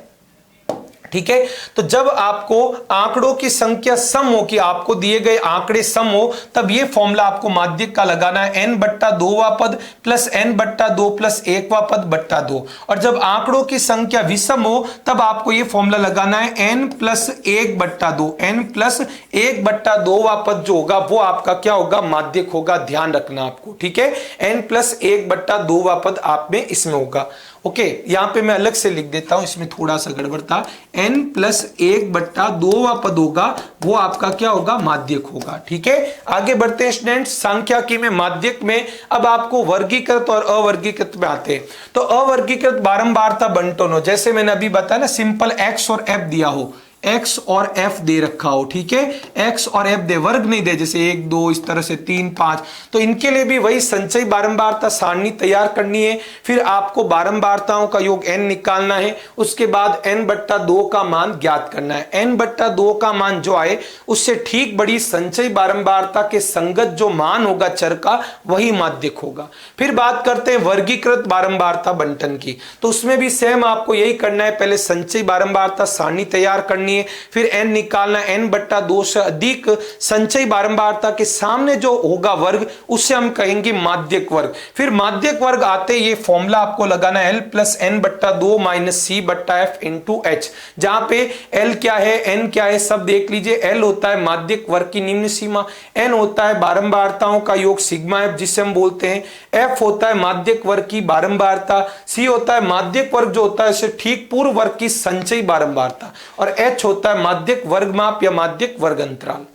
ठीक है। तो जब आपको आंकड़ों की संख्या सम हो, कि आपको दिए गए आंकड़े सम हो, तब ये फॉर्मूला आपको माध्यक का लगाना है, n बट्टा 2वां पद प्लस n बट्टा 2 प्लस 1वां पद बट्टा 2। और जब आंकड़ों की संख्या विषम हो, तब आपको ये फॉर्मूला लगाना है n प्लस 1 बट्टा 2, n प्लस 1 बट्टा 2वां पद जो होगा वो आपका क्या होगा, माध्यक होगा, ध्यान रखना आपको, ठीक है। n प्लस 1 बट्टा 2वां पद आप में इसमें होगा, ओके। यहां पे मैं अलग से लिख देता हूं, इसमें थोड़ा सा गड़बड़ था, n प्लस 1 बट्टा 2वां पद होगा, वो आपका क्या होगा, माध्यक होगा, ठीक है। आगे बढ़ते हैं स्टूडेंट्स, सांख्यिकी में माध्यक में अब आपको वर्गीकृत और अवर्गीकृत में आते हैं। तो अवर्गीकृत बारंबारता बंटन हो, जैसे मैंने अभी बताया ना, सिंपल x और f दिया हो, x और f दे रखा हो, ठीक है, x और f दे, वर्ग नहीं दे, जैसे 1, 2 इस तरह से 3, 5, तो इनके लिए भी वही संचयी बारंबारता सारणी तैयार करनी है। फिर आपको बारंबारताओं का योग n निकालना है, उसके बाद n बट्टा 2 का मान ज्ञात करना है। n बट्टा 2 का मान जो आए उससे ठीक बड़ी संचयी बारंबारता के संगत जो मान होगा चर का, वही माध्यक होगा। फिर बात करते हैं वर्गीकृत बारंबारता बंटन की, तो उसमें भी सेम आपको यही करना है, पहले संचयी बारंबारता सारणी तैयार करनी, फिर n निकालना, n बट्टा 2 से अधिक संचयी बारंबारता के सामने जो होगा वर्ग, उससे हम कहेंगे माध्यक वर्ग। फिर माध्यक वर्ग आते ये फॉर्मूला आपको लगाना है l प्लस n बट्टा 2 माइनस c बट्टा f इंटू एच, जहां पे l क्या है n क्या है सब देख लीजिए। l होता है माध्यक वर्ग की निम्न सीमा, n होता है बारंबारताओं का योग सिग्मा f जिसे हम बोलते हैं, f होता है माध्यक वर्ग की बारंबारता, c होता है माध्यक वर्ग जो होता है उससे ठीक पूर्व वर्ग की संचयी बारंबारता, और h होता है माध्यक वर्ग माप या माध्यक वर्ग अंतराल।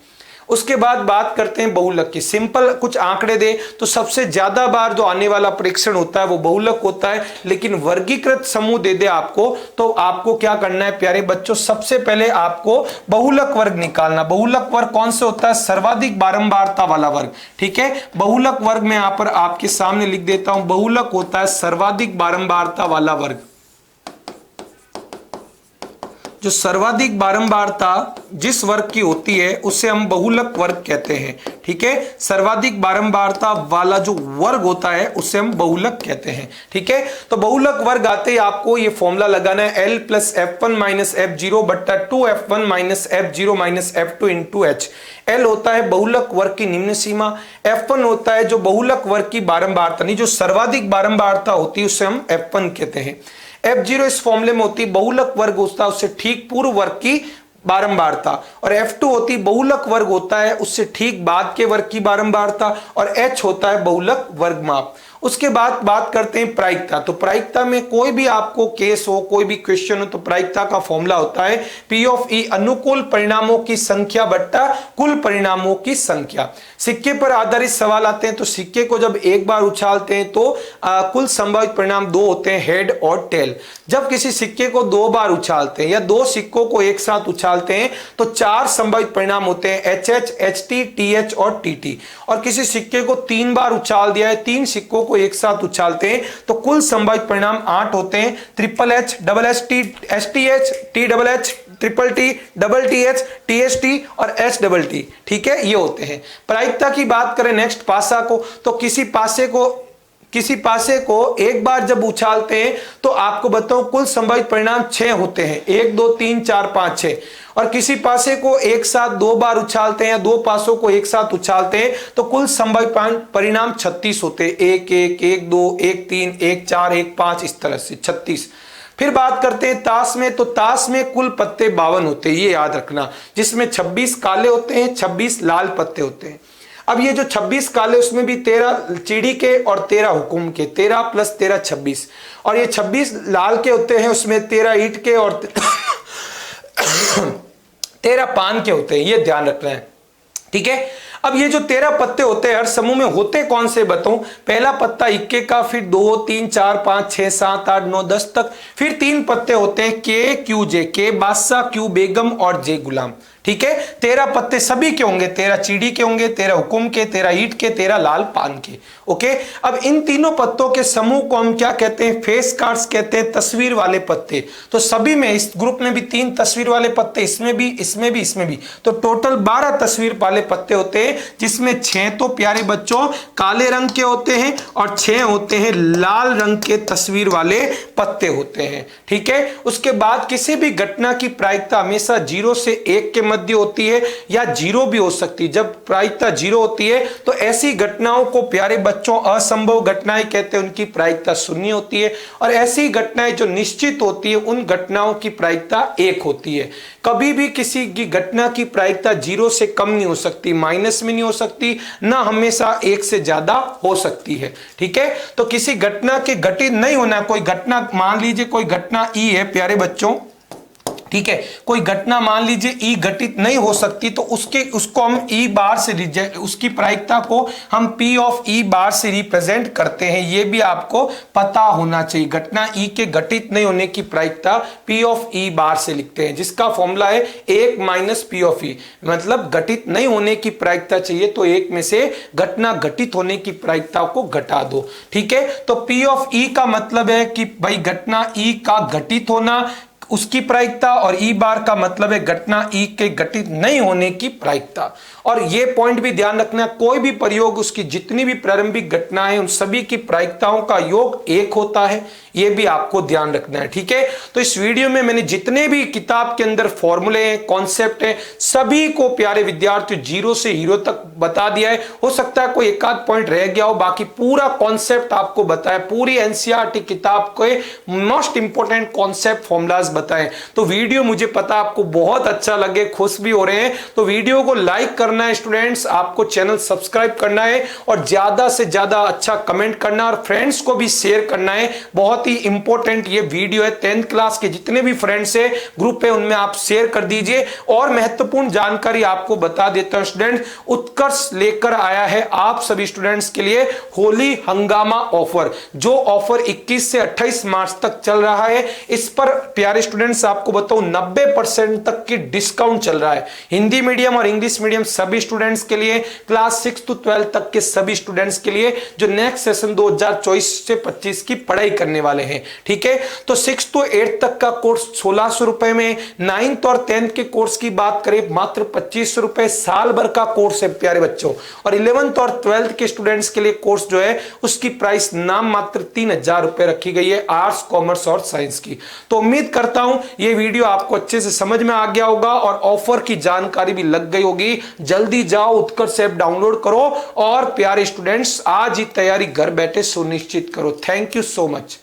उसके बाद बात करते हैं बहुलक की। सिंपल कुछ आंकड़े दे तो सबसे ज्यादा बार जो आने वाला परीक्षण होता है वो बहुलक होता है, लेकिन वर्गीकृत समूह दे दे आपको तो आपको क्या करना है प्यारे बच्चों, सबसे पहले आपको बहुलक वर्ग निकालना। बहुलक वर्ग कौन से होता है, सर्वाधिक बारंबारता वाला वर्ग, ठीक है। बहुलक वर्ग में यहां पर आपके सामने लिख देता हूं, बहुलक होता है सर्वाधिक बारंबारता वाला वर्ग। जो सर्वाधिक बारंबारता जिस वर्ग की होती है उसे हम बहुलक वर्ग कहते हैं। ठीक है, सर्वाधिक बारंबारता वाला जो वर्ग होता है उसे हम बहुलक कहते हैं। ठीक है, तो बहुलक वर्ग आते ही आपको ये फॉर्मूला लगाना है L plus F1 minus F0 बट्टा 2F1 minus F0 minus F2 into H। L होता है बहुलक वर्ग की निम्न सीमा, F1 होता है जो बहुलक वर्ग की बारंबारता नहीं जो सर्वाधिक बारंबारता होती है उसे हम F1 कहते हैं। F0 इस फॉर्मूले में होती है बहुलक वर्ग होता है उससे ठीक पूर्व वर्ग की बारंबारता, और F2 होती बहुलक वर्ग होता है उससे ठीक बाद के वर्ग की बारंबारता, और H होता है बहुलक वर्ग माप। उसके बाद बात करते हैं प्रायिकता। तो प्रायिकता में कोई भी आपको केस हो, कोई भी क्वेश्चन हो, तो प्रायिकता का फॉर्मूला होता है P ऑफ E अनुकूल परिणामों की संख्या बट्टा कुल परिणामों की संख्या। सिक्के पर आधारित सवाल आते हैं तो सिक्के को जब एक बार उछालते हैं तो कुल संभावित परिणाम दो होते हैं, हेड और टेल। जब किसी सिक्के को दो बार उछालते हैं या दो सिक्कों को एक साथ उछालते हैं तो चार संभावित परिणाम होते हैं, HH, HT, TH और TT। और किसी सिक्के को तीन बार उछाल दिया है, तीन सिक्कों को एक साथ उछालते हैं तो कुल संभावित परिणाम 8 होते हैं, triple H, double HT, STH, THH, triple T, double TH, TST और HTT। ठीक है, ये होते हैं। प्रायिकता की बात करें नेक्स्ट पासा को, तो किसी पासे को एक बार जब उछालते हैं तो आपको बताऊं कुल संभावित परिणाम 6 होते हैं, 1 2 3 4 5 6। और किसी पासे को एक साथ दो बार उछालते हैं या दो पासों को एक साथ उछालते हैं तो कुल संभावित परिणाम 36 होते हैं, 1 1 1 2 1 3 1 4 1 5, इस तरह से 36। फिर बात करते हैं ताश में, तो ताश में कुल पत्ते 52 होते हैं, ये याद रखना, जिसमें 26 काले होते हैं, 26 लाल पत्ते होते हैं। अब ये जो 26 काले उसमें भी 13 चिड़ी के और 13 हुकुम के, 13 प्लस 13 26, और ये 26 लाल के होते हैं उसमें 13 ईंट के और 13 पान के होते हैं, ये ध्यान रखना है। ठीक है, अब ये जो 13 पत्ते होते हैं हर समूह में होते कौन से बताऊं, पहला पत्ता इक्के का, फिर 2 3 4 5 6 7 8 9 10 तक, फिर 3 पत्ते होते हैं के क्यू जे, के बादशाह, क्यू बेगम और जे गुलाम। ठीक है, 13 पत्ते सभी के होंगे, 13 चीड़ी के होंगे, 13 हुकुम के, 13 ईंट के, 13 लाल पान के। ओके, अब इन तीनों पत्तों के समूह को हम क्या कहते हैं, फेस कार्ड्स कहते हैं, तस्वीर वाले पत्ते। तो सभी में, इस ग्रुप में भी 3 तस्वीर वाले पत्ते, इसमें भी, इसमें भी, इसमें भी, तो टोटल 12 तस्वीर वाले पत्ते होते हैं, जिसमें 6 तो प्यारे बच्चों काले रंग के होते हैं और 6 होते हैं लाल रंग के तस्वीर वाले पत्ते होते हैं। ठीक है, उसके बाद किसी भी घटना की प्रायिकता हमेशा 0 से 1 के मध्य होती है या 0 भी हो सकती है। जब प्रायिकता 0 होती है तो ऐसी घटनाओं को प्यारे बच्चों असंभव घटनाएं कहते हैं, उनकी प्रायिकता 0 होती है। और ऐसी घटनाएं जो निश्चित होती है उन घटनाओं की प्रायिकता 1 होती है। कभी भी किसी की घटना की प्रायिकता 0 से कम नहीं हो सकती, माइनस में नहीं हो सकती, ना हमेशा 1 से ज्यादा हो सकती है। ठीक है, तो किसी घटना के घटित नहीं होना, कोई घटना मान लीजिए कोई घटना ई है प्यारे बच्चों, ठीक है, कोई घटना मान लीजिए ई घटित नहीं हो सकती तो उसको हम ई बार से, उसकी प्रायिकता को हम पी ऑफ ई बार से रिप्रेजेंट करते हैं। ये भी आपको पता होना चाहिए, घटना ई के घटित नहीं होने की प्रायिकता पी ऑफ ई बार से लिखते हैं, जिसका फॉर्मूला है 1 माइनस पी ऑफ ई। मतलब घटित नहीं होने की प्रायिकता चाहिए तो 1 में से घटना घटित होने की प्रायिकता को घटा दो। ठीक है, तो पी ऑफ ई का मतलब है कि भाई घटना ई का घटित होना, उसकी प्रायिकता, और ई बार का मतलब है घटना ई के घटित नहीं होने की प्रायिकता। और ये पॉइंट भी ध्यान रखना, कोई भी प्रयोग उसकी जितनी भी प्रारंभिक घटनाएं उन सभी की प्रायिकताओं का योग 1 होता है, ये भी आपको ध्यान रखना है। ठीक है, तो इस वीडियो में मैंने जितने भी किताब के अंदर फॉर्मूले हैं, कॉन्सेप्ट हैं, सभी को प्यारे विद्यार्थियों 0 से हीरो तक बता दिया है। हो सकता है कोई एक आध पॉइंट रह गया हो, बाकी पूरा कॉन्सेप्ट आपको बताया, पूरी एनसीईआरटी किताब के मोस्ट इंपोर्टेंट कॉन्सेप्ट फॉर्मूलाज बताए। तो वीडियो मुझे पता आपको बहुत अच्छा लगे, खुश भी हो रहे हैं, तो वीडियो को लाइक करना है स्टूडेंट्स, आपको चैनल सब्सक्राइब करना है और ज्यादा से ज्यादा अच्छा कमेंट करना और फ्रेंड्स को भी शेयर करना है। बहुत ही इंपॉर्टेंट ये वीडियो है, 10th क्लास के जितने भी फ्रेंड्स है ग्रुप है उनमें आप शेयर कर दीजिए। और महत्वपूर्ण जानकारी आपको बता देता हूं स्टूडेंट, उत्कर्ष लेकर आया है आप सभी स्टूडेंट्स के लिए होली हंगामा ऑफर, जो ऑफर 21 से 28 मार्च तक चल रहा है। इस पर प्यारे स्टूडेंट्स आपको बताऊं 90% तक की डिस्काउंट चल रहा है। हिंदी मीडियम और इंग्लिश मीडियम सभी स्टूडेंट्स के लिए, क्लास 6 to 12 तक के सभी स्टूडेंट्स के लिए जो नेक्स्ट सेशन 2024 से 25 की पढ़ाई करने वाले हैं। ठीक है, तो 6 to 8 तक का कोर्स 1600 रुपए में, 9th और 10th के कोर्स की बात करें मात्र 2500 रुपए, साल भर का कोर्स है प्यारे बच्चों। और 11th और 12th के स्टूडेंट्स के लिए कोर्स जो है उसकी प्राइस नाम मात्र 3000 रुपए रखी गई है, आर्ट्स, कॉमर्स और साइंस की। तो उम्मीद करता हूं ये वीडियो आपको अच्छे से समझ में आ गया होगा और ऑफर की जानकारी भी लग गई होगी। जल्दी जाओ उत्कर्ष ऐप डाउनलोड करो और प्यारे स्टूडेंट्स आज ही तैयारी घर बैठे सुनिश्चित करो। Thank you so much.